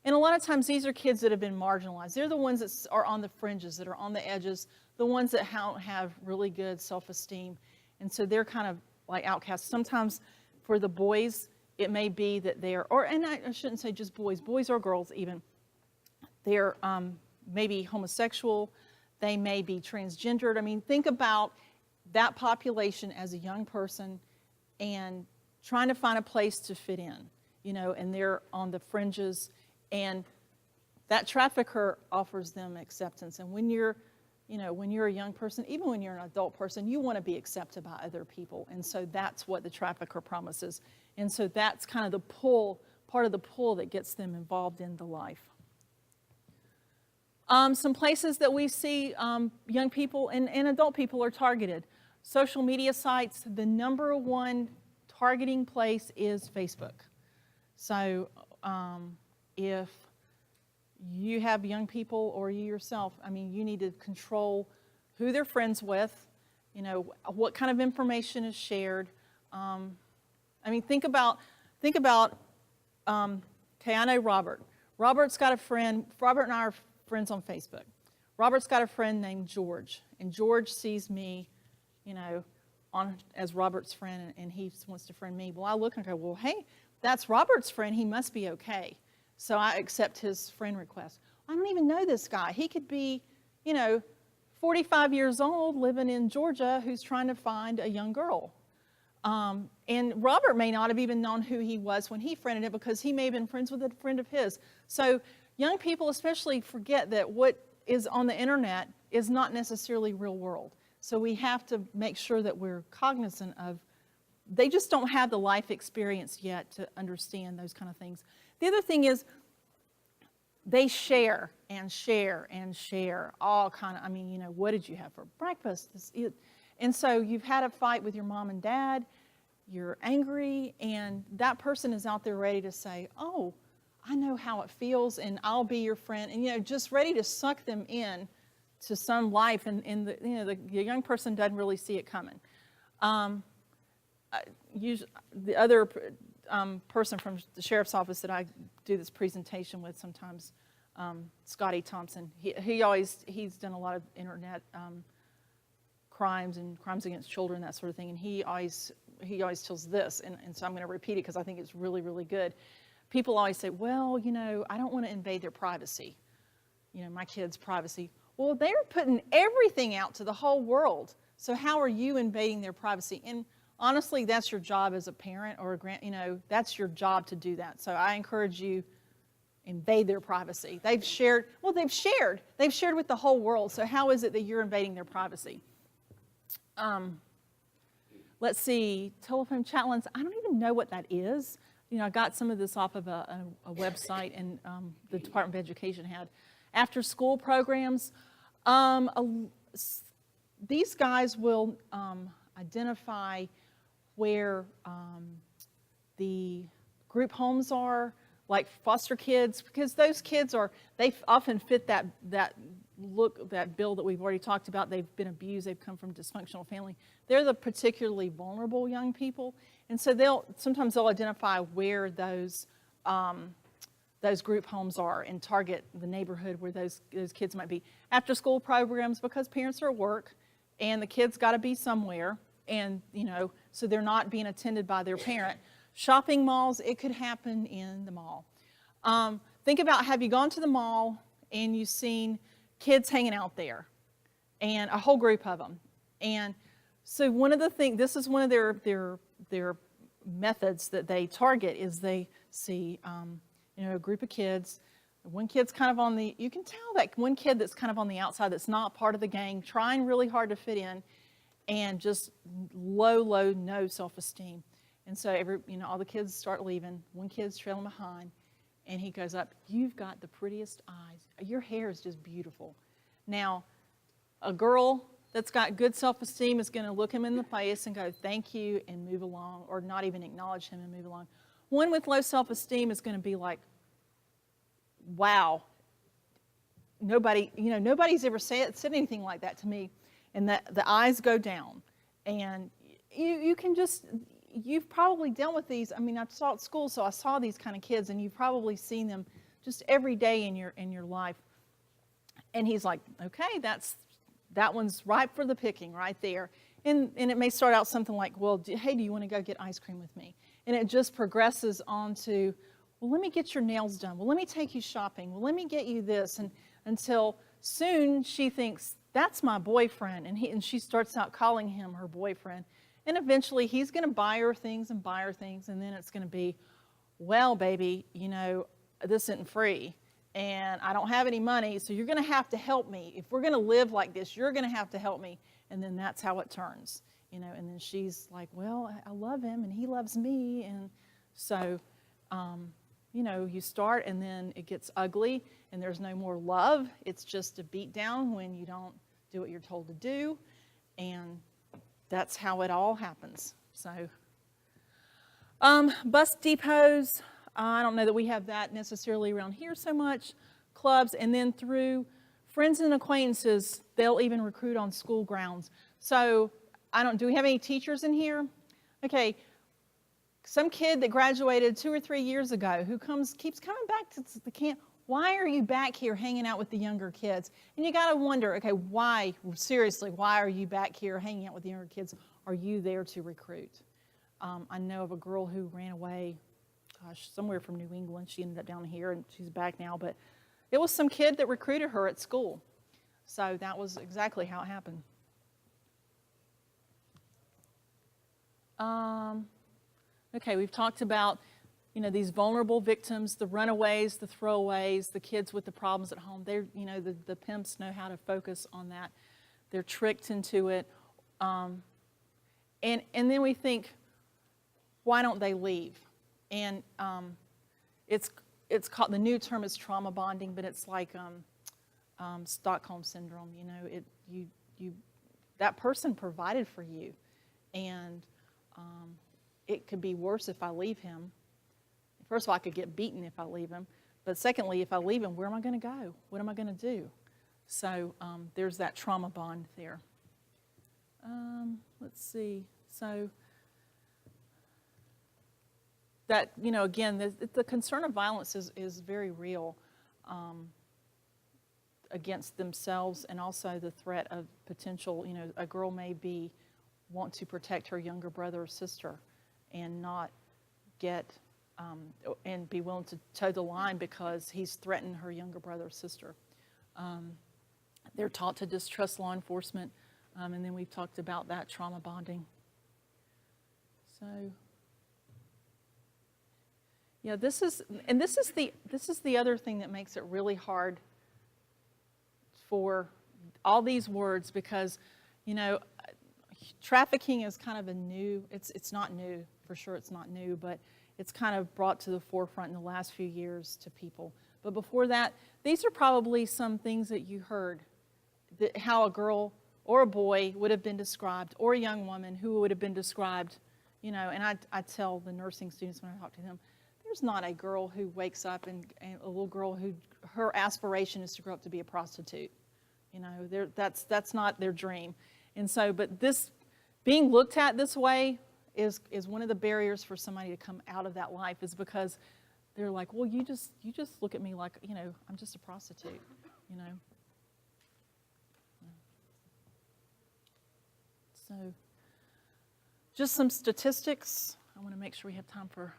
And a lot of times these are kids that have been marginalized. They're the ones that are on the fringes, that are on the edges, the ones that don't have really good self-esteem. And so they're kind of like outcasts. Sometimes for the boys, it may be that and I shouldn't say just boys or girls even. They're maybe homosexual. They may be transgendered. Think about that population as a young person and trying to find a place to fit in, and they're on the fringes, and that trafficker offers them acceptance. And when you're a young person, even when you're an adult person, you want to be accepted by other people. And so that's what the trafficker promises. And so that's kind of part of the pull that gets them involved in the life. Some places that we see young people and adult people are targeted. Social media sites, the number one targeting place is Facebook. So if you have young people or you yourself, you need to control who they're friends with, what kind of information is shared. Think about, okay, I know Robert. Robert's got a friend. Robert and I are friends on Facebook. Robert's got a friend named George, and George sees me, as Robert's friend, and he wants to friend me. Well, I look and go, well, hey, that's Robert's friend. He must be okay. So I accept his friend request. I don't even know this guy. He could be, 45 years old, living in Georgia, who's trying to find a young girl. And Robert may not have even known who he was when he friended him, because he may have been friends with a friend of his. So young people especially forget that what is on the internet is not necessarily real world. So we have to make sure that we're cognizant of, they just don't have the life experience yet to understand those kind of things. The other thing is, they share and share and share all kind of, I mean, you know, what did you have for breakfast? And so you've had a fight with your mom and dad, you're angry, and that person is out there ready to say, oh, I know how it feels, and I'll be your friend, and, you know, just ready to suck them in to some life, and the young person doesn't really see it coming. Usually, the other person from the sheriff's office that I do this presentation with sometimes, Scotty Thompson, he's done a lot of internet crimes and crimes against children, that sort of thing, and he always tells this, and so I'm going to repeat it because I think it's really, really good. People always say, well, you know, I don't want to invade their privacy, you know, my kids' privacy. Well, they're putting everything out to the whole world, so how are you invading their privacy? And honestly, that's your job as a parent or you know, that's your job to do that. So I encourage you, invade their privacy. They've shared with the whole world, so how is it that you're invading their privacy? Let's see, telephone chat lines, I don't even know what that is. You know, I got some of this off of a website, and the Department of Education had after school programs. These guys will identify where the group homes are, like foster kids, because those kids they often fit that bill that we've already talked about. They've been abused, they've come from a dysfunctional family. They're the particularly vulnerable young people, and so sometimes they'll identify where those group homes are and target the neighborhood where those kids might be. After school programs, because parents are at work and the kids got to be somewhere, and you know, so they're not being attended by their parent. Shopping malls, it could happen in the mall. Think about, have you gone to the mall and you've seen kids hanging out there, and a whole group of them? And so one of the things, this is one of their methods that they target, is they see you know, a group of kids. One kid's kind of you can tell that one kid that's kind of on the outside, that's not part of the gang, trying really hard to fit in, and just low, no self-esteem. And so all the kids start leaving. One kid's trailing behind, and he goes up, you've got the prettiest eyes. Your hair is just beautiful. Now, a girl that's got good self-esteem is going to look him in the face and go, thank you, and move along, or not even acknowledge him and move along. One with low self-esteem is going to be like, wow, nobody's ever said anything like that to me. And that the eyes go down. And you can just, you've probably dealt with these. I mean, I taught at school, so I saw these kind of kids, and you've probably seen them just every day in your life. And he's like, okay, that one's ripe for the picking right there. And it may start out something like, well, hey, do you want to go get ice cream with me? And it just progresses on to, well, let me get your nails done. Well, let me take you shopping. Well, let me get you this. And until soon she thinks, that's my boyfriend. And she starts out calling him her boyfriend. And eventually he's going to buy her things. And then it's going to be, well, baby, you know, this isn't free. And I don't have any money, so you're going to have to help me. If we're going to live like this, you're going to have to help me. And then that's how it turns, you know. And then she's like, well, I love him, and he loves me. And so, you know, you start, and then it gets ugly, and there's no more love. It's just a beat down when you don't do what you're told to do. And that's how it all happens. So, bus depots. I don't know that we have that necessarily around here so much. Clubs, and then through friends and acquaintances, they'll even recruit on school grounds. So, do we have any teachers in here? Okay, some kid that graduated 2 or 3 years ago who keeps coming back to the camp. Why are you back here hanging out with the younger kids? And you got to wonder, okay, why? Seriously, why are you back here hanging out with the younger kids? Are you there to recruit? I know of a girl who ran away, somewhere from New England. She ended up down here, and she's back now. But it was some kid that recruited her at school. So that was exactly how it happened. Okay, we've talked about, these vulnerable victims, the runaways, the throwaways, the kids with the problems at home. They're, the pimps know how to focus on that. They're tricked into it. And then we think, why don't they leave? And it's called, the new term is trauma bonding, but it's like Stockholm syndrome. That person provided for you, and it could be worse if I leave him. First of all, I could get beaten if I leave him, but secondly, if I leave him, where am I going to go? What am I going to do? So there's that trauma bond there. Let's see. So that, again, the concern of violence is very real against themselves, and also the threat of potential, a girl may want to protect her younger brother or sister and not get, and be willing to toe the line because he's threatened her younger brother or sister. They're taught to distrust law enforcement, and then we've talked about that trauma bonding. So, yeah, this is the other thing that makes it really hard for all these words, because, trafficking is kind of a new, it's not new, for sure it's not new, but it's kind of brought to the forefront in the last few years to people. But before that, these are probably some things that you heard, that how a girl or a boy would have been described, or a young woman who would have been described, and I tell the nursing students when I talk to them, there's not a girl who wakes up and a little girl who her aspiration is to grow up to be a prostitute. That's not their dream. And so, but this being looked at this way is one of the barriers for somebody to come out of that life, is because they're like, well, you just look at me like, I'm just a prostitute, So, just some statistics. I want to make sure we have time for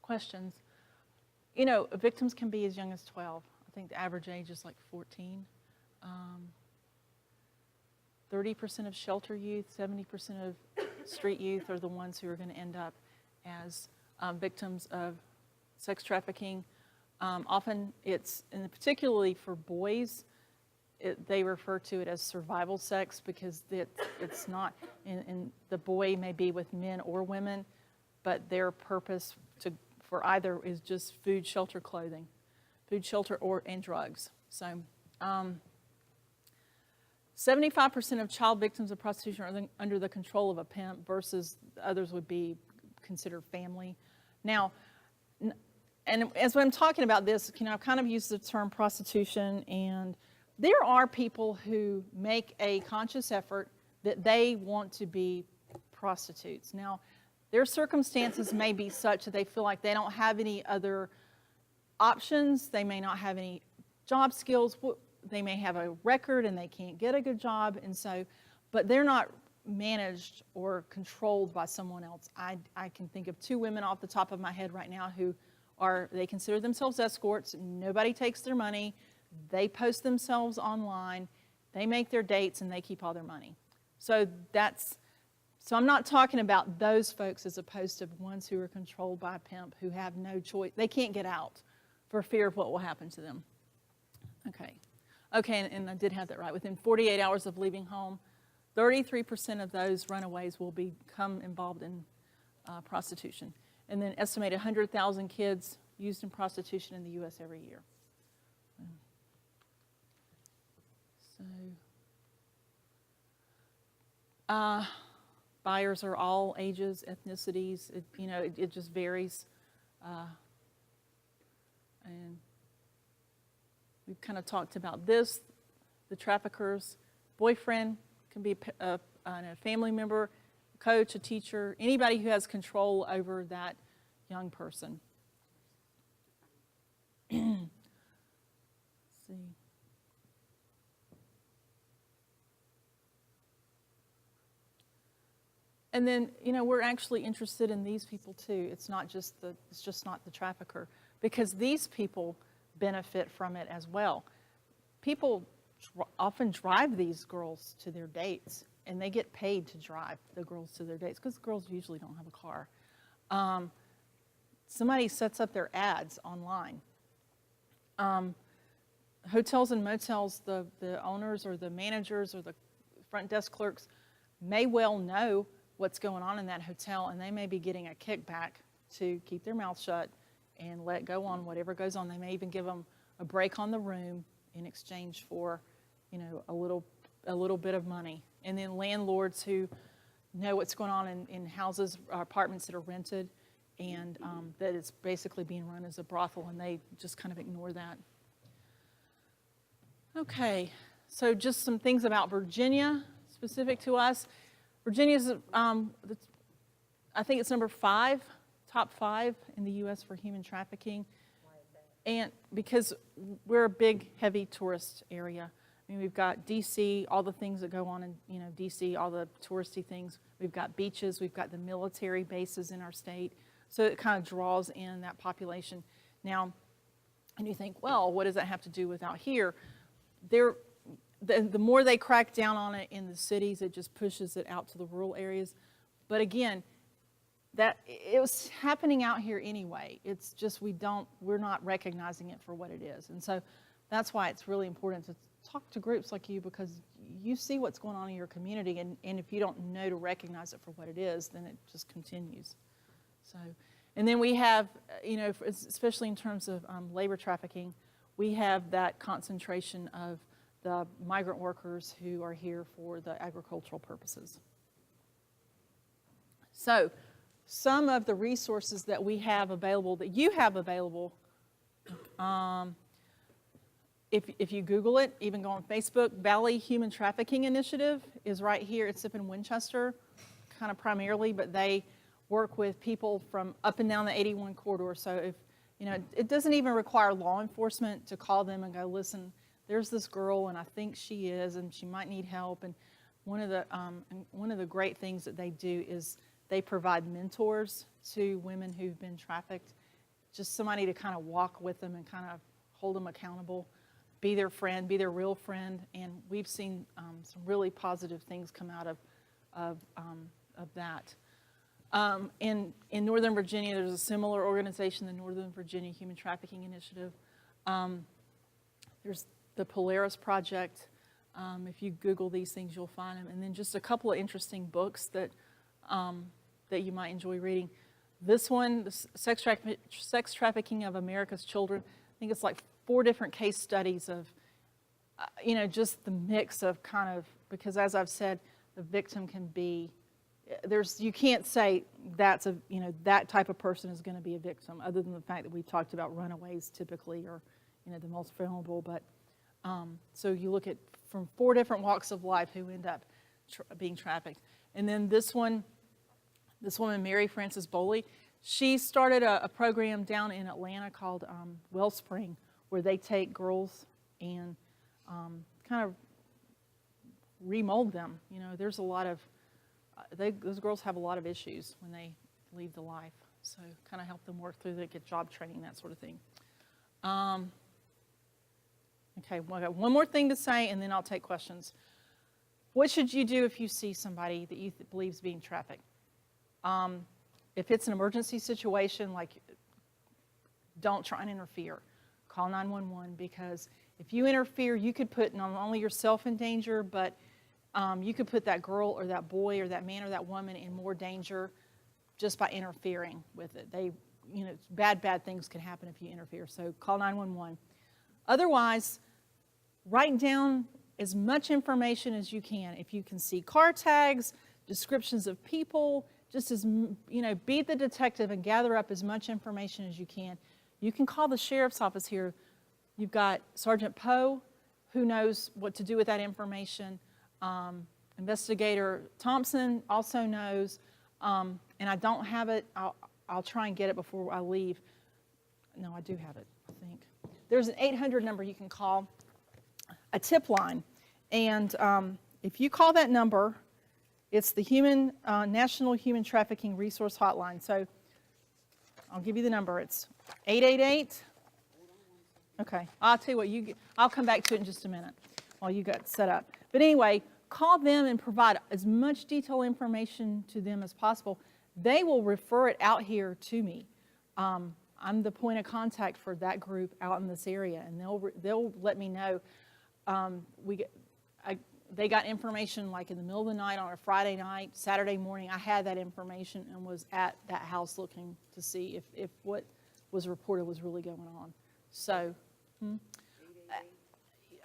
questions. Victims can be as young as 12. I think the average age is like 14. 30% of shelter youth, 70% of street youth are the ones who are going to end up as victims of sex trafficking. Often it's, and particularly for boys, they refer to it as survival sex, because it's not, and the boy may be with men or women, but their purpose for either is just food, shelter, clothing. Food, shelter, and drugs. So 75% of child victims of prostitution are under the control of a pimp, versus others would be considered family. Now, and as I'm talking about this, I've kind of used the term prostitution, and there are people who make a conscious effort that they want to be prostitutes. Now, their circumstances may be such that they feel like they don't have any other options. They may not have any job skills. They may have a record and they can't get a good job, and so, but they're not managed or controlled by someone else. I can think of 2 women off the top of my head right now who they consider themselves escorts. Nobody takes their money. They post themselves online. They make their dates and they keep all their money. So I'm not talking about those folks as opposed to ones who are controlled by a pimp, who have no choice. They can't get out for fear of what will happen to them. Okay, and I did have that right. Within 48 hours of leaving home, 33% of those runaways will become involved in prostitution. And then estimated 100,000 kids used in prostitution in the U.S. every year. So, buyers are all ages, ethnicities. It just varies. And we've kind of talked about this. The traffickers, boyfriend can be a family member, a coach, a teacher, anybody who has control over that young person. Let's see. And then, we're actually interested in these people too. It's just not the trafficker, because these people benefit from it as well. People often drive these girls to their dates, and they get paid to drive the girls to their dates, because girls usually don't have a car. somebody sets up their ads online. Hotels and motels, the owners or the managers or the front desk clerks may well know what's going on in that hotel, and they may be getting a kickback to keep their mouth shut and let go on whatever goes on. They may even give them a break on the room in exchange for, you know, a little bit of money. And then landlords who know what's going on in houses or apartments that are rented, and that it's basically being run as a brothel, and they just kind of ignore that. Okay, so just some things about Virginia specific to us. Virginia's, I think it's number 5, top 5 in the U.S. for human trafficking. And because we're a big, heavy tourist area. I mean, we've got D.C., all the things that go on in, you know, D.C., all the touristy things. We've got beaches, we've got the military bases in our state. So it kind of draws in that population. Now, and you think, well, what does that have to do with out here? The more they crack down on it in the cities, it just pushes it out to the rural areas. But again, that it was happening out here anyway. It's just we're not recognizing it for what it is. And so that's why it's really important to talk to groups like you, because you see what's going on in your community, and if you don't know to recognize it for what it is, then it just continues. So, and then we have, you know, especially in terms of labor trafficking, we have that concentration of the migrant workers who are here for the agricultural purposes. So, some of the resources that we have available, that you have available, if you Google it, even go on Facebook, Valley Human Trafficking Initiative is right here. It's up in Winchester, kind of primarily, but they work with people from up and down the 81 corridor. So if, you know, it doesn't even require law enforcement to call them and go, listen, there's this girl and I think she is, and she might need help. And one of the great things that they do is they provide mentors to women who've been trafficked, just somebody to kind of walk with them and kind of hold them accountable, be their friend, be their real friend. And we've seen some really positive things come out of that. In Northern Virginia, there's a similar organization, the Northern Virginia Human Trafficking Initiative. There's the Polaris Project. If you Google these things, you'll find them. And then just a couple of interesting books that you might enjoy reading. This one, the Sex Trafficking of America's Children. I think it's like 4 different case studies of, you know, just the mix of kind of, because as I've said, the victim can be, you can't say that's a, you know, that type of person is going to be a victim, other than the fact that we talked about runaways typically, or, you know, the most vulnerable. But so you look at from 4 different walks of life who end up being trafficked. And then this woman, Mary Frances Boley, she started a program down in Atlanta called Wellspring, where they take girls and kind of remold them. You know, there's a lot of, those girls have a lot of issues when they leave the life. So kind of help them work through that, get job training, that sort of thing. Okay, well, I got one more thing to say, and then I'll take questions. What should you do if you see somebody that you believe is being trafficked? If it's an emergency situation, like, don't try and interfere. Call 911, because if you interfere, you could put not only yourself in danger, but you could put that girl or that boy or that man or that woman in more danger just by interfering with it. You know, bad things can happen if you interfere. So call 911. Otherwise, write down as much information as you can. If you can see car tags, descriptions of people, just as, you know, be the detective and gather up as much information as you can. You can call the sheriff's office here. You've got Sergeant Poe, who knows what to do with that information. Investigator Thompson also knows, and I don't have it. I'll try and get it before I leave. No, I do have it, I think. There's an 800 number you can call, a tip line. And if you call that number, it's the National Human Trafficking Resource Hotline. So I'll give you the number. It's 888. Okay, I'll tell you what, I'll come back to it in just a minute while you got set up. But anyway, call them and provide as much detailed information to them as possible. they will refer it out here to me. I'm the point of contact for that group out in this area, and they'll let me know. They got information like in the middle of the night on a Friday night, Saturday morning. I had that information and was at that house looking to see if what was reported was really going on. So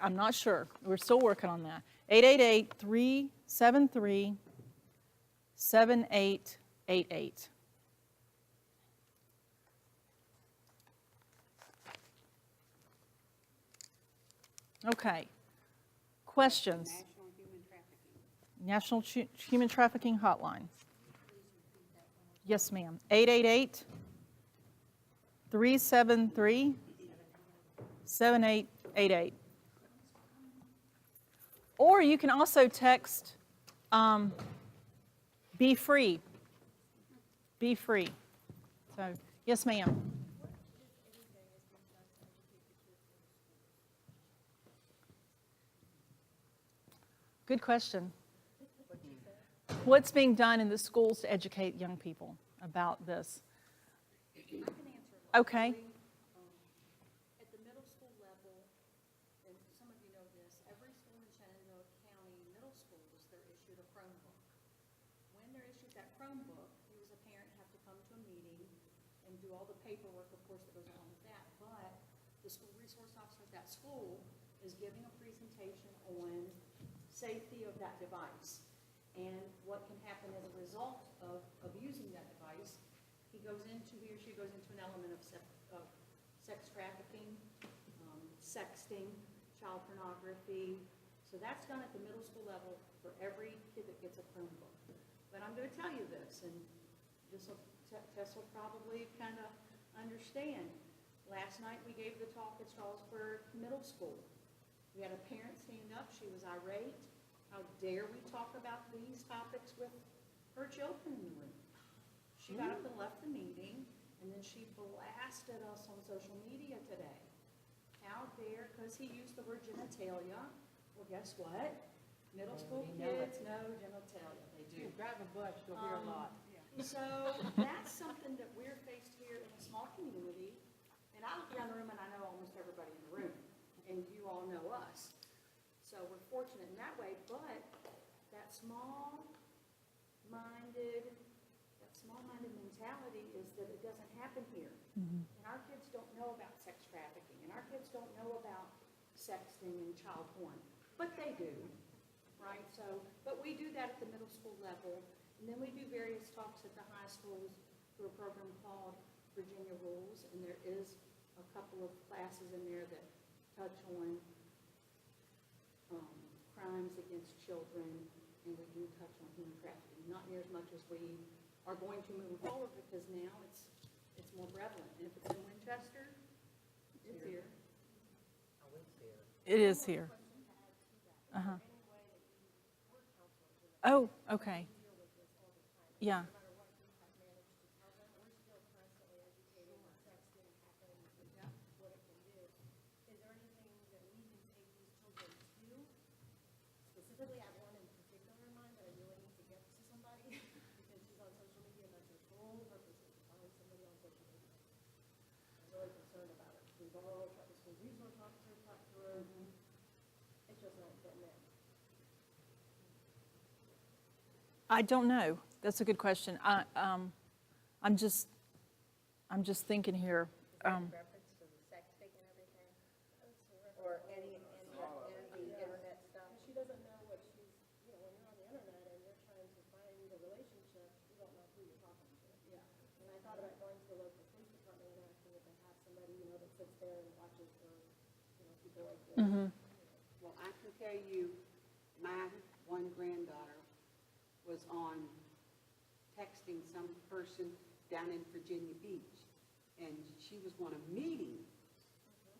I'm not sure. We're still working on that. 888-373-7888. Okay. Questions? National Human Trafficking Hotline. Yes, ma'am. 888-373-7888. Or you can also text Be Free. Be Free. So, yes, ma'am. Good question. What's being done in the schools to educate young people about this? I can answer it. Okay. At the middle school level, and some of you know this, every school in Shenandoah County middle schools, they're issued a Chromebook. When they're issued that Chromebook, you as a parent have to come to a meeting and do all the paperwork, of course, that goes along with that. But the school resource officer at that school is giving a presentation on safety of that device and what can happen as a result of using that device. He or she goes into an element of sex trafficking, sexting, child pornography. So that's done at the middle school level for every kid that gets a Chromebook. But I'm going to tell you this, and Tess will probably kind of understand. Last night we gave the talk at Charlesburg Middle School. We had a parent stand up. She was irate. How dare we talk about these topics with her children in the room? She got up and left the meeting, and then she blasted us on social media today. How dare, because he used the word genitalia. Well, guess what? Middle school kids know genitalia. They do. Drive a bus, you'll hear a lot. So that's something that we're faced here in a small community. And I look around the room and I know almost everybody in the room, and you all know us. So we're fortunate in that way, but that small-minded mentality is that it doesn't happen here. And our kids don't know about sex trafficking, and our kids don't know about sexting and child porn, but they do, right? So, but we do that at the middle school level, and then we do various talks at the high schools through a program called Virginia Rules, and there is a couple of classes in there that touch on crimes against children, and we do touch on human trafficking, not near as much as we are going to move forward, because now it's more prevalent. And if it's in Winchester, it's here. It is here. Uh-huh. Oh, okay. Yeah. Specifically, I have one in particular in mind that I really need to get to somebody because she's on social media and that's her sole purpose is to find somebody on social media. I'm really concerned about it. We've all tried, the school resource officer talked to her. It's just not getting in. I don't know. That's a good question. I'm just thinking here. Reference to the sexting and everything? Or any of the internet stuff? She doesn't know what she's, when you're on the internet and you're trying to find a relationship, you don't know who you're talking to. Yeah. And I thought about going to the local police department and asking if they have somebody, that sits there and watches for, people like this. Well, I can tell you, my one granddaughter was on texting some person down in Virginia Beach, and she was on a meeting,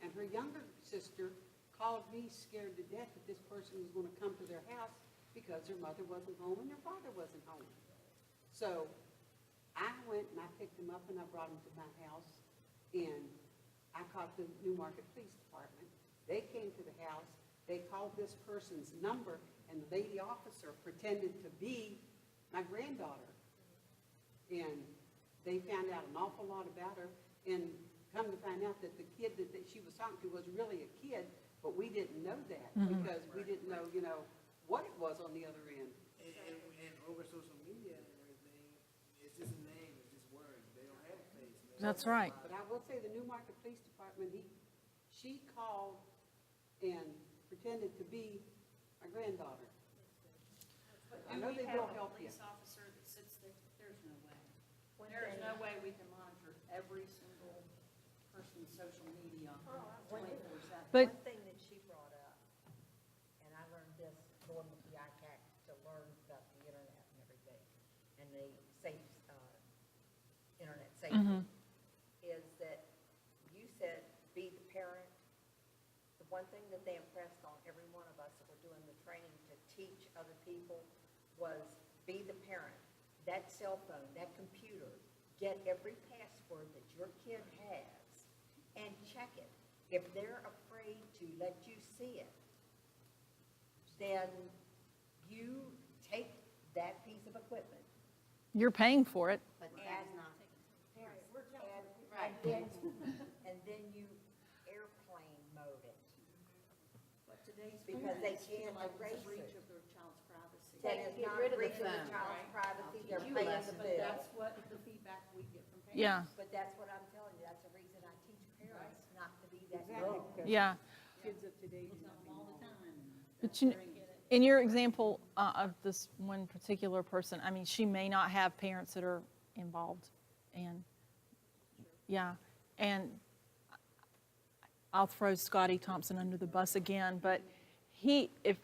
and her younger sister called me scared to death that this person was going to come to their house because her mother wasn't home and her father wasn't home. So I went and I picked them up and I brought them to my house, and I called the Newmarket Police Department. They came to the house, they called this person's number, and the lady officer pretended to be my granddaughter. And they found out an awful lot about her, and come to find out that the kid that she was talking to was really a kid, but we didn't know that, because we didn't know, what it was on the other end. And over social media and everything, it's just a name, it's just words. They don't have a face. That's right. But I will say the Newmarket Police Department, she called and pretended to be my granddaughter. I know they will help you. Police officer that sits there, there's no way. There's no way we can monitor every single person's social media 24/7. But One thing that she brought up, and I learned this going with the ICAC to learn about the internet and everything, and the safe, internet safety, is that you said, be the parent. The one thing that they impressed on every one of us that were doing the training to teach other people was be the parent. That cell phone, that computer, get every password that your kid has and check it. If they're afraid to let you see it, then you take that piece of equipment. you're paying for it. But that's not. And then you airplane mode it. But today's Because they parents feel can't like it's erase a breach it. of their child's privacy. That is get not rid of the breaching the phone. child's privacy, they're you a paying the lesson. But bill. that's what the feedback we get from parents. Yeah, But that's what I'm telling you, that's the reason I teach parents not to be that Exactly. girl. yeah. Kids of today do not All the time. But in your example of this one particular person, I mean, she may not have parents that are involved, and yeah, and I'll throw Scotty Thompson under the bus again, but if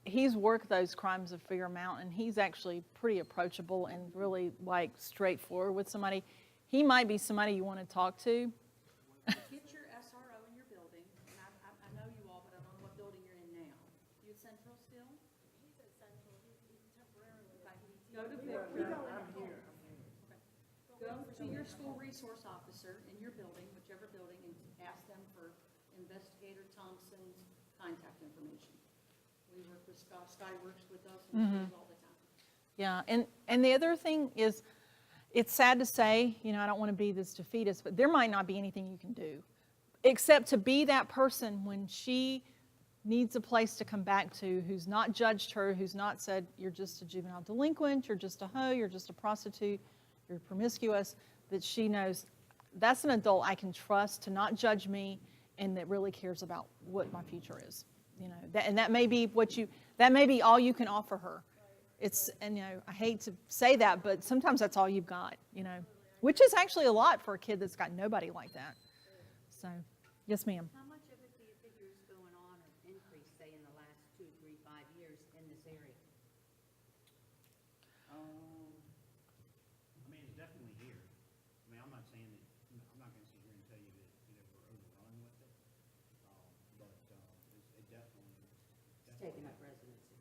he's worked those crimes of Figure Mountain, he's actually pretty approachable and really like straightforward with somebody. He might be somebody you want to talk to. Get your SRO in your building, and I know you all, but I don't know what building you're in now. You at Central still? He's at Central, he's temporarily. Go to Victor. Go to your school resource officer in your building, whichever building, and ask them for Investigator Thompson's contact information. We work with Sky works with us and schools all the time. Yeah, and the other thing is, it's sad to say, I don't want to be this defeatist, but there might not be anything you can do, except to be that person when she needs a place to come back to, who's not judged her, who's not said, you're just a juvenile delinquent, you're just a hoe, you're just a prostitute, you're promiscuous, that she knows that's an adult I can trust to not judge me and that really cares about what my future is. And that may be that may be all you can offer her. And I hate to say that, but sometimes that's all you've got, which is actually a lot for a kid that's got nobody like that. So, yes, ma'am. How much of it do you figure is going on or increased, say, in the last 2, 3, 5 years in this area? I mean, it's definitely here. I mean, I'm not saying that, I'm not gonna sit here and tell you that, we're overrun with it. But it definitely. Taking up residency.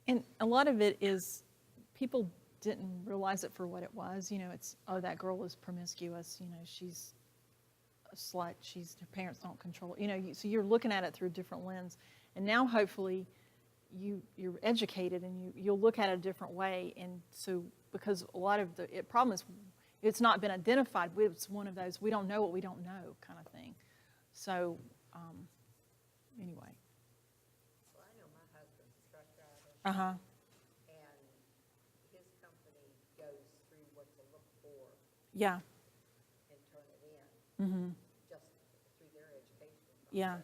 And a lot of it is people didn't realize it for what it was. It's, oh, that girl is promiscuous. She's a slut. Her parents don't control it. So you're looking at it through a different lens. And now hopefully you're educated and you'll look at it a different way. And so because a lot of the problem is it's not been identified. It's one of those we don't know what we don't know kind of thing. So anyway. Well, I know my husband's a truck driver, Uh-huh. and his company goes through what to look for Yeah. and turn it in, just through their education. Yeah. And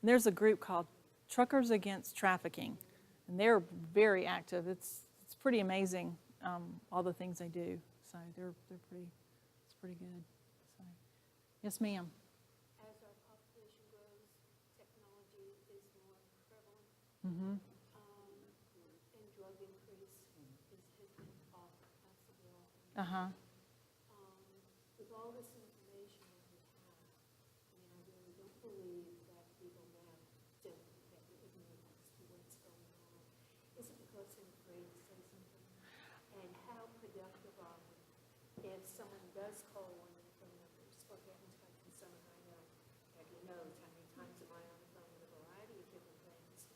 there's a group called Truckers Against Trafficking, and they're very active. It's pretty amazing, all the things they do. So it's pretty good. So, yes, ma'am. As our population grows, technology is more prevalent. Mm-hmm. And drug increase has been off the wall. Uh-huh. With all this information that we have, I really don't believe that people now don't have the ignorance as to what's going on. Is it because they're afraid to say something? And how productive are we if someone does call one of the phone numbers, or get in touch with someone I know? Abby knows how many times am I on the phone with a variety of different things.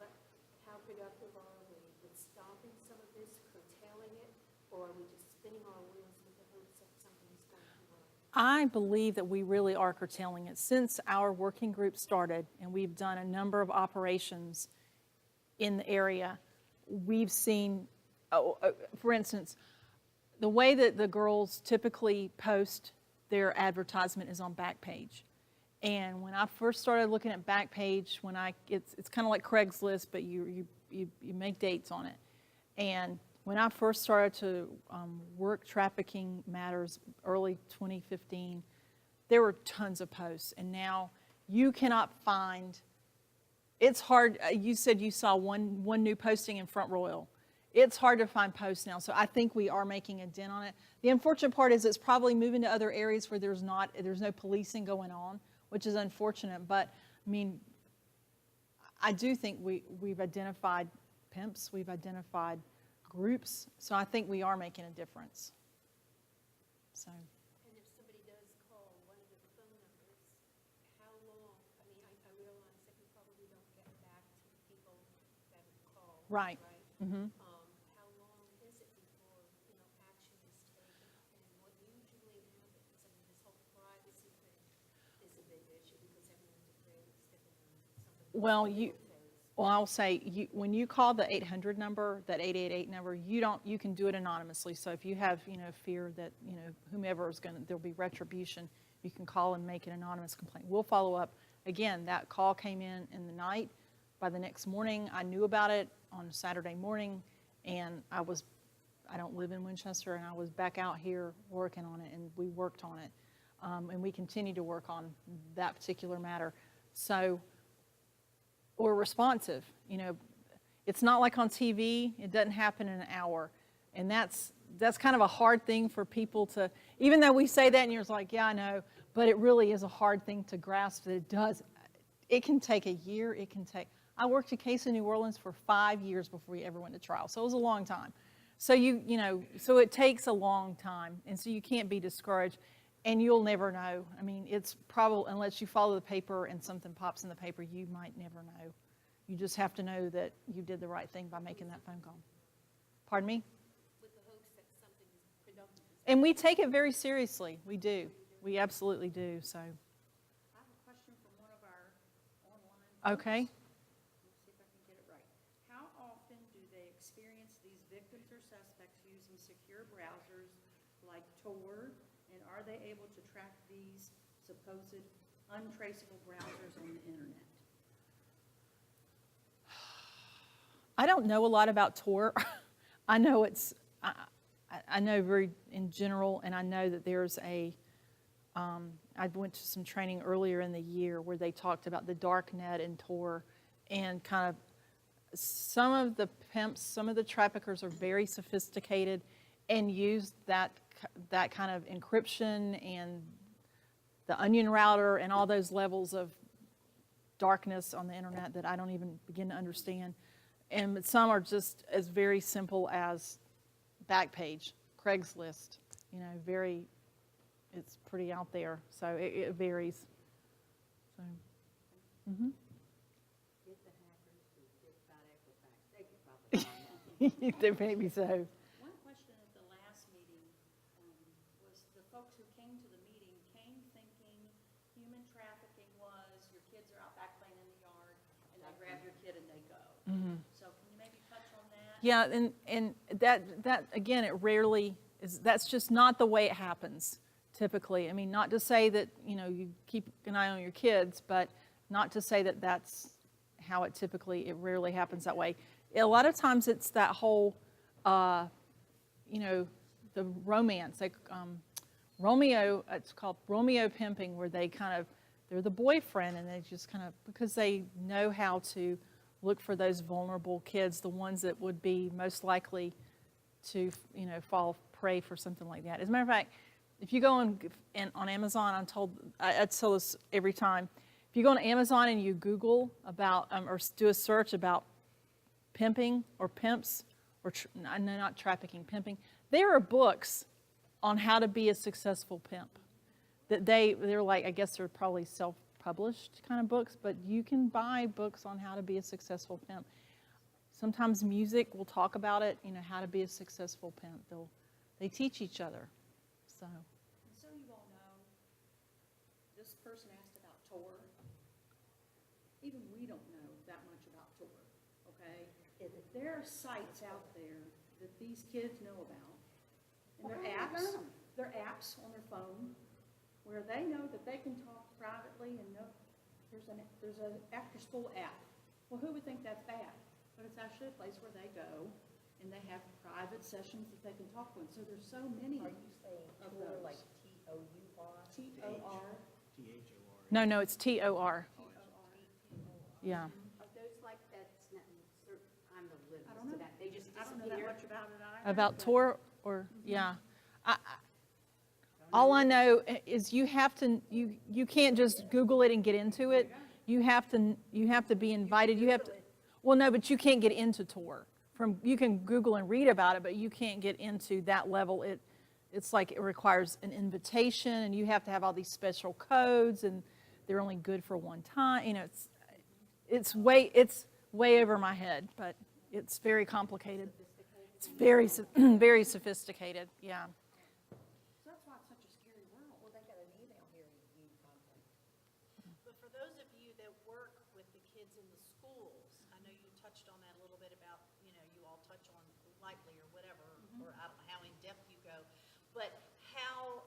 But how productive are we with stopping some of this, curtailing it, or are we just spinning getting our awareness with the hopes that something's going to work? I believe that we really are curtailing it. Since our working group started, and we've done a number of operations in the area, we've seen, for instance, the way that the girls typically post their advertisement is on Backpage. And when I first started looking at Backpage, it's kind of like Craigslist, but you make dates on it. And when I first started to work trafficking matters early 2015, there were tons of posts. And now you cannot find, it's hard, you said you saw one new posting in Front Royal. It's hard to find posts now, so I think we are making a dent on it. The unfortunate part is it's probably moving to other areas where there's no policing going on, which is unfortunate. But I mean, I do think we've identified pimps, we've identified groups, so I think we are making a difference. So. And if somebody does call one of the phone numbers, how long, I mean, I realize that you probably don't get back to people that have called. Right. Mm-hmm. How long is it before, action is taken? And what usually happens, I mean, this whole privacy thing is a big issue because everyone's afraid of stepping on something. Well, I'll say, when you call the 800 number, that 888 number, you can do it anonymously. So if you have, fear that, whomever is there'll be retribution, you can call and make an anonymous complaint. We'll follow up. Again, that call came in the night. By the next morning, I knew about it on Saturday morning, and I don't live in Winchester, and I was back out here working on it, and we worked on it. And we continue to work on that particular matter. So we're responsive. It's not like on TV. It doesn't happen in an hour. And that's kind of a hard thing for people to, even though we say that and you're like, yeah, I know, but it really is a hard thing to grasp that it does. It can take a year. I worked a case in New Orleans for 5 years before we ever went to trial. So it was a long time. So so it takes a long time. And so you can't be discouraged. And you'll never know. I mean, it's probably, unless you follow the paper and something pops in the paper, you might never know. You just have to know that you did the right thing by making that phone call. Pardon me? With the hopes that something is productive. And we take it very seriously. We do. We absolutely do. So. I have a question from one of our online. Okay. Let's see if I can get it right. How often do they experience these victims or suspects using secure browsers like Tor? And are they able to track these supposed untraceable browsers on the internet? I don't know a lot about Tor. I know I know very in general, and I know that there's I went to some training earlier in the year where they talked about the dark net and Tor, and kind of some of the pimps, some of the traffickers are very sophisticated and use that kind of encryption and the onion router and all those levels of darkness on the internet that I don't even begin to understand. And some are just as very simple as Backpage, Craigslist, it's pretty out there. So it varies. So, Get the hackers to get about Equifax. They could probably find that. Maybe so. One question at the last meeting was the folks who came to the meeting came thinking human trafficking was your kids are out back playing in the yard and they grab your kid and they go. So can you maybe touch on that? Yeah, and that again, it rarely is. That's just not the way it happens typically. I mean, not to say that you keep an eye on your kids, but not to say that that's how it rarely happens that way. A lot of times it's that whole, the romance, like Romeo. It's called Romeo pimping, where they're the boyfriend, and they just because they know how to look for those vulnerable kids, the ones that would be most likely to, fall prey for something like that. As a matter of fact, if you go on Amazon, I tell this every time, if you go on Amazon and you Google about, or do a search about pimping or pimps, or not trafficking, pimping, there are books on how to be a successful pimp. That they're like, I guess they're probably self-published kind of books, but you can buy books on how to be a successful pimp. Sometimes music will talk about it, how to be a successful pimp. they teach each other, so. And so you all know, this person asked about Tor. Even we don't know that much about Tor, okay? There are sites out there that these kids know about. And they're apps on their phone where they know that they can talk privately and know, there's an after-school app. Well, who would think that's bad? But it's actually a place where they go and they have private sessions that they can talk to. And so there's so many Are you saying of tour those. like T-O-U-R? T-O-R. THOR. No, it's T-O-R. Yeah. Are those like, that's not, I'm I don't oblivious know. to that, they just I don't know that disappear? much about it either. About but- Tor, or, yeah. All I know is you have to, you can't just Google it and get into it. You have to be invited, you have to, well, no, but you can't get into Tor. You can Google and read about it, but you can't get into that level. It's like it requires an invitation, and you have to have all these special codes, and they're only good for one time. You know, it's way over my head, but it's very complicated. It's very very sophisticated. Yeah. So that's why it's such a scary world. Well, they got an email here you contact. But for those of you that work with the kids in the schools, I know you touched on that a little bit about, you know, you all touch on lightly or whatever, or I don't know how in depth you go, but how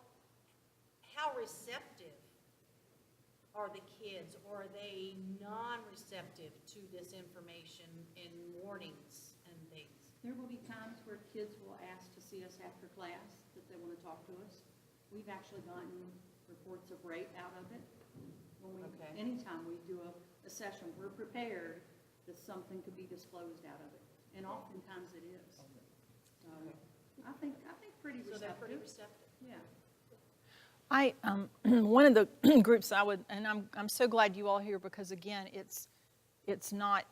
receptive are the kids, or are they non-receptive to this information in warnings and things? There will be times where kids will ask to see us after class, that they want to talk to us. We've actually gotten reports of rape out of it. Okay. Anytime we do a session, we're prepared that something could be disclosed out of it. And oftentimes it is. So I think pretty So receptive. they're pretty receptive. Yeah. One of the groups and I'm so glad you all here, because again, it's not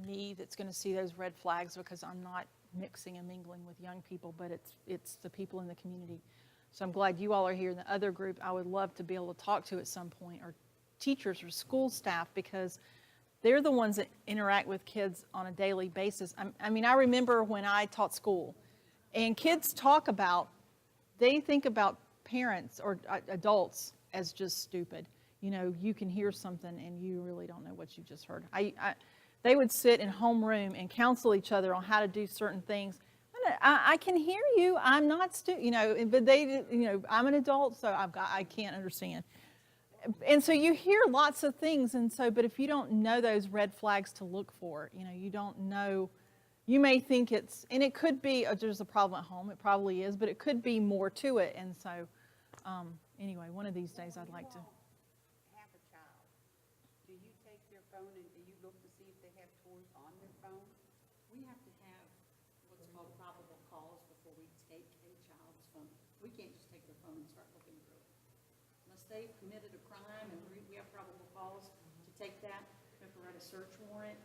me that's going to see those red flags, because I'm not mixing and mingling with young people, but it's the people in the community. So I'm glad you all are here. And the other group I would love to be able to talk to at some point are teachers or school staff, because they're the ones that interact with kids on a daily basis. I mean, I remember when I taught school, and kids they think about parents or adults as just stupid. You know, you can hear something and you really don't know what you just heard. They would sit in homeroom and counsel each other on how to do certain things. I can hear you. I'm not stupid, you know, but I'm an adult, so I can't understand. And so you hear lots of things, and so, but if you don't know those red flags to look for, you know, you don't know, you may think and it could be, there's a problem at home, it probably is, but it could be more to it. And so, anyway, one of these days I'd like to. Have a child, do you take their phone and do you look to see if they have tours on their phone? We have to have what's called probable cause before we take a child's phone. We can't just take their phone and start looking through it. Unless they've committed a crime and we have probable cause to take that, we have to write a search warrant.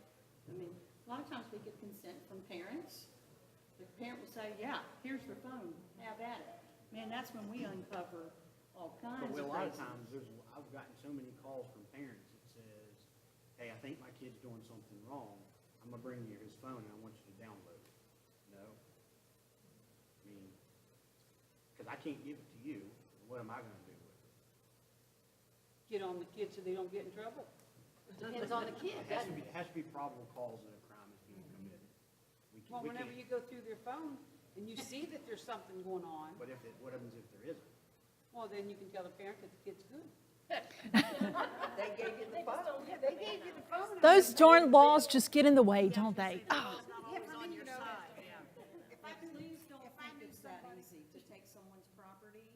I mean, a lot of times we get consent from parents. The parent will say, yeah, here's their phone, have at it. Man, that's when we uncover all kinds But of a lot of crazy. times, I've gotten so many calls from parents that says, hey, I think my kid's doing something wrong. I'm gonna bring you his phone and I want you to download it. No? I mean, because I can't give it to you, what am I gonna do with it? Get on the kids so they don't get in trouble? Depends on the kid, It has doesn't to it? be, probable cause that a crime is being committed. Well, We whenever can't- you go through their phone and you see that there's something going on, But what happens if there isn't? well, then you can tell the parent that the kid's good. They gave you the phone. Yeah, they gave you the phone. Those darn laws just get in the way, don't they? Oh. It's not always on your side, yeah. Please don't think it's that easy to take someone's property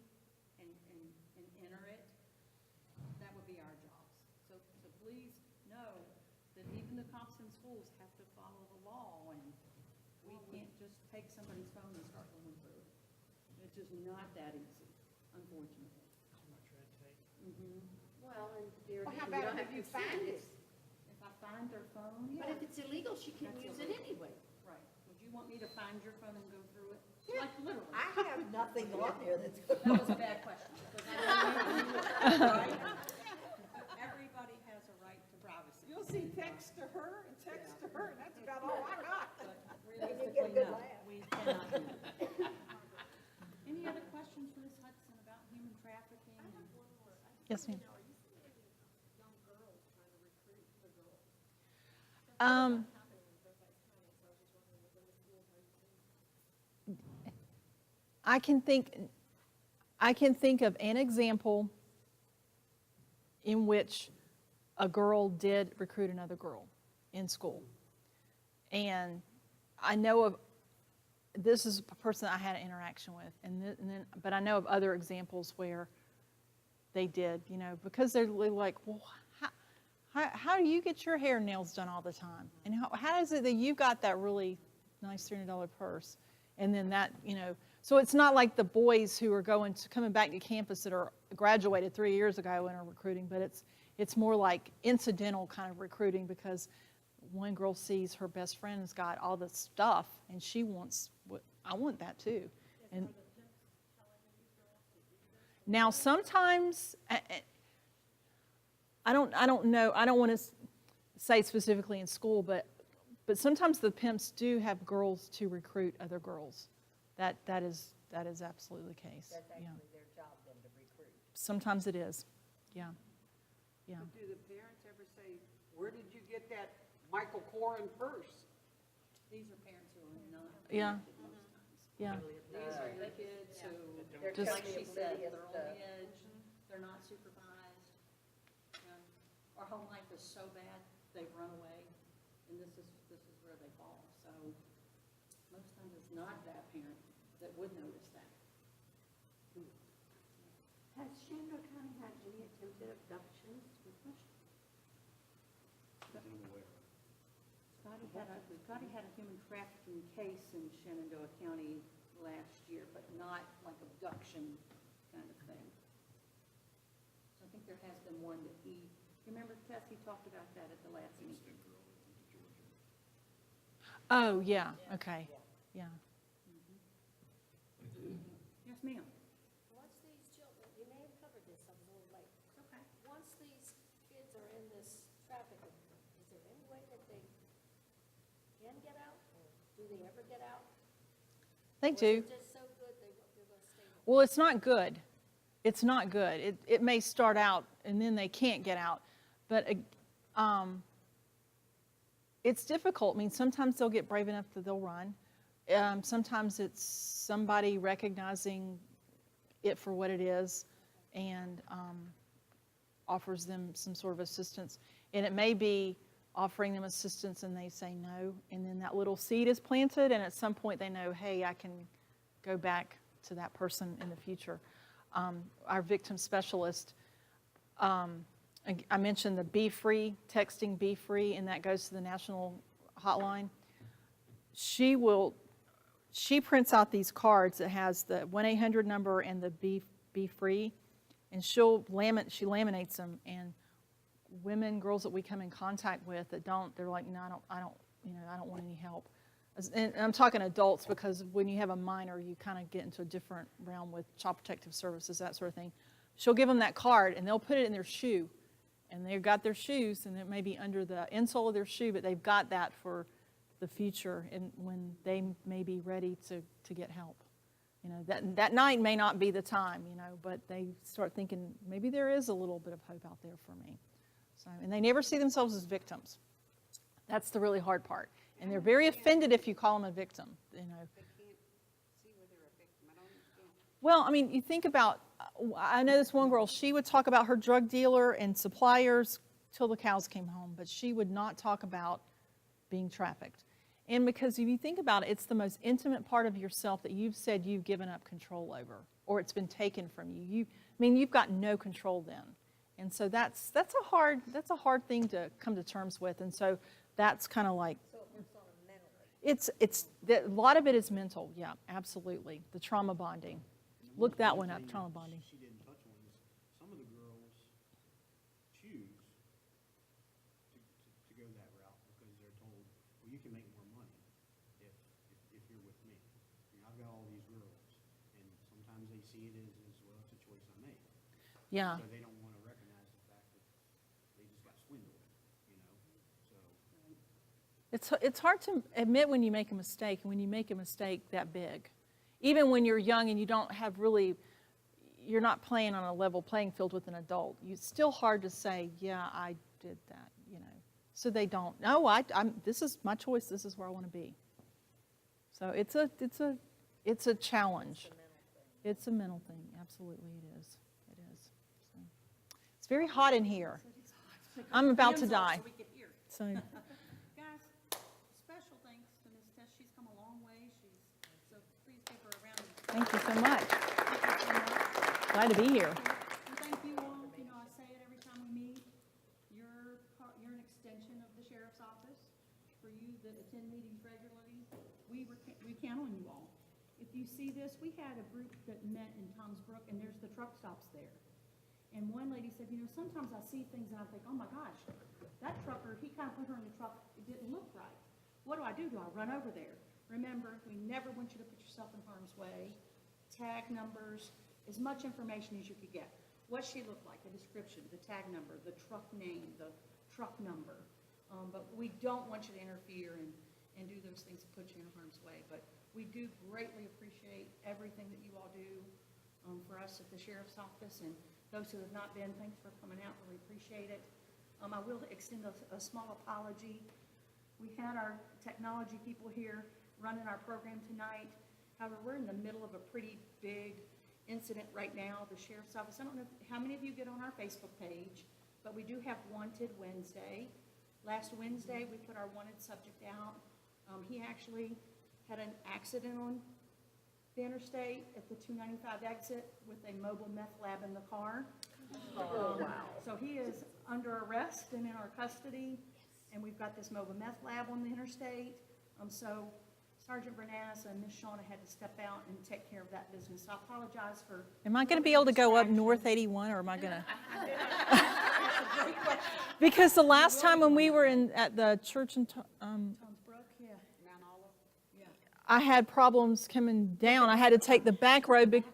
and enter it. That would be our jobs. So please know that even the cops in schools have to follow the law, and we can't just take somebody's phone and start going through it. It's just not that easy, unfortunately. Too much red tape. Well, and there Well, how again, you about don't if have you to find find it? it. If I find their phone, But if it's illegal, she can That's use it anyway. right. Would you want me to find your phone and go through it? Like literally. I have nothing on there that's good. That was a bad question. because I don't know you, right? Everybody has a right to privacy. You'll see text to her and text to her, and that's about all I got. But They did get a realistically, good no, laugh. we cannot do that. Yes, ma'am. Are you seeing any young girls trying to recruit the girls? Um, Happening in Fairfax County, so I was just wondering within the schools, are you seeing? I can think of an example in which a girl did recruit another girl in school. And I know of, this is a person I had an interaction with, but I know of other examples where they did, because they're like, well, how do you get your hair and nails done all the time? And how is it that you got that really nice $300 purse? And then that, so it's not like the boys who are coming back to campus that are graduated 3 years ago and are recruiting, but it's more like incidental kind of recruiting, because one girl sees her best friend's got all this stuff and she wants I want that too. And now sometimes I don't know, I don't want to say specifically in school, but sometimes the pimps do have girls to recruit other girls. That is absolutely the case. That's Yeah. actually their job then to recruit. Sometimes it is. Yeah. Yeah. But do the parents ever say, where did you get that Michael Koren purse? These are parents who are not Yeah. connected most times. Yeah. These are your kids who, They're Just- like she said, oblivious they're on to- the edge, they're not supervised. Our home life is so bad, they've run away, and this is where they fall. So most times it's not that parent that would notice that. Has Shenandoah County had any attempted abductions? Scotty had a human trafficking case in Shenandoah County last year, but not like abduction kind of thing. So I think there has been one that you remember, Tess, he talked about that at the last meeting. Oh, yeah. Okay. Yeah. Yes, ma'am. Once these children, you may have covered this, I was a little late. Okay. Once these kids are in this trafficking, is there any way that they can get out? Or do they ever get out? They Or is do. it just so good they're going to stay with Well, it's not good. It's not good. It may start out and then they can't get out. But it's difficult. I mean, sometimes they'll get brave enough that they'll run. Sometimes it's somebody recognizing it for what it is and offers them some sort of assistance. And it may be offering them assistance and they say no, and then that little seed is planted, and at some point they know, hey, I can go back to that person in the future. Our victim specialist, I mentioned the Be Free, texting Be Free, and that goes to the national hotline. She prints out these cards that has the 1-800 number and the Be Free, and she laminates them, and girls that we come in contact with that don't, they're like, no, I don't want any help. And I'm talking adults, because when you have a minor, you kind of get into a different realm with Child Protective Services, that sort of thing. She'll give them that card, and they'll put it in their shoe, and they've got their shoes, and it may be under the insole of their shoe, but they've got that for the future, and when they may be ready to get help. That night may not be the time, but they start thinking, maybe there is a little bit of hope out there for me. So, and they never see themselves as victims. That's the really hard part. And they're very offended if you call them a victim, They can't see where they're a victim. I don't understand. Well, I mean, you think about, I know this one girl, she would talk about her drug dealer and suppliers till the cows came home, but she would not talk about being trafficked. And because if you think about it, it's the most intimate part of yourself that you've said you've given up control over, or it's been taken from you. You've got no control then. And so that's a hard thing to come to terms with. And so that's kind of like, So it works on them mentally. a lot of it is mental. Yeah, absolutely. The trauma bonding. Look that one up, trauma bonding. She didn't touch on is some of the girls choose to go that route because they're told, well, you can make more money if you're with me. I've got all these girls, and sometimes they see it as well, it's a choice I made. Yeah. So they don't want to recognize the fact that they just got swindled, So It's hard to admit when you make a mistake, and when you make a mistake that big. Even when you're young and you don't have really, you're not playing on a level playing field with an adult. It's still hard to say, yeah, I did that, you know. So they don't, no, this is my choice, this is where I want to be. So it's a challenge. It's a mental thing, absolutely it is. It is. So, it's very hot in here. I'm about to die. So, Guys, special thanks to Ms. Tess. She's come a long way. So please give her a round of thank you so much. applause. Glad to be here. And thank you all. You know, I say it every time we meet. You're an extension of the sheriff's office. For you that attend meetings regularly, we count on you all. If you see this, we had a group that met in Tom's Brook, and there's the truck stops there. And one lady said, you know, sometimes I see things and I think, oh my gosh, that trucker, he kind of put her in the truck, it didn't look right. What do? Do I run over there? Remember, we never want you to put yourself in harm's way. Tag numbers, as much information as you could get. What she looked like, a description, the tag number, the truck name, the truck number. But we don't want you to interfere and do those things that put you in harm's way. But we do greatly appreciate everything that you all do for us at the Sheriff's Office, and those who have not been, thanks for coming out, really appreciate it. I will extend a small apology. We had our technology people here running our program tonight. However, we're in the middle of a pretty big incident right now. The Sheriff's Office, I don't know how many of you get on our Facebook page, but we do have Wanted Wednesday. Last Wednesday, we put our wanted subject out. He actually had an accident on the interstate at the 295 exit with a mobile meth lab in the car. Wow. So he is under arrest and in our custody, and we've got this mobile meth lab on the interstate. So Sergeant Bernaz and Ms. Shauna had to step out and take care of that business. I apologize for... Am I going to be able to go up North 81, or am I going to? Because the last time when we were at the church in Tom's Brook, yeah. I had problems coming down. I had to take the back road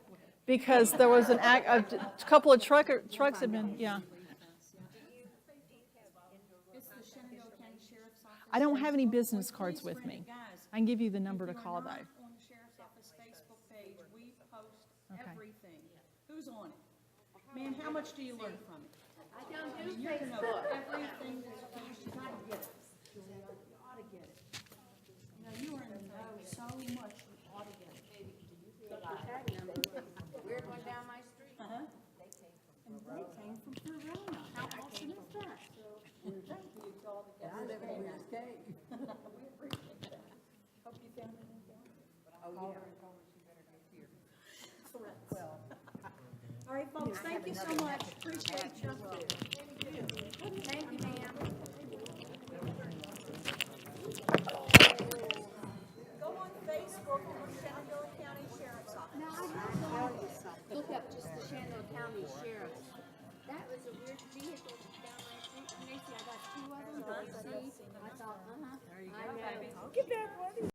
because there was a couple of trucks had been, yeah. It's the Shenandoah County Sheriff's Office. I don't have any business cards with Please, me. guys, I can give you the number to if you call are not though. on the Sheriff's Office Facebook page, we post Okay. everything. Who's on it? Man, how much do you learn from it? I don't do You're gonna know Facebook. everything that's posted. You gotta get it. Julia, you ought to get it. You know, you are in the know so much, you ought to get it. Weird one down my street. Uh-huh. And they came from Corona. How awesome is that? Thank you to all the guys. I live in Weir's Cave. We appreciate that. Hope you found it in there. Oh, yeah. All right, folks, thank you so much. Appreciate you. Thank you, ma'am. Go on Facebook and look Shenandoah County Sheriff's Office. No, I have to look up just the Shenandoah County Sheriff's. That was a weird vehicle down my street. And they see I got two of them. Did you see? I thought, there you go, baby. Get back, buddy.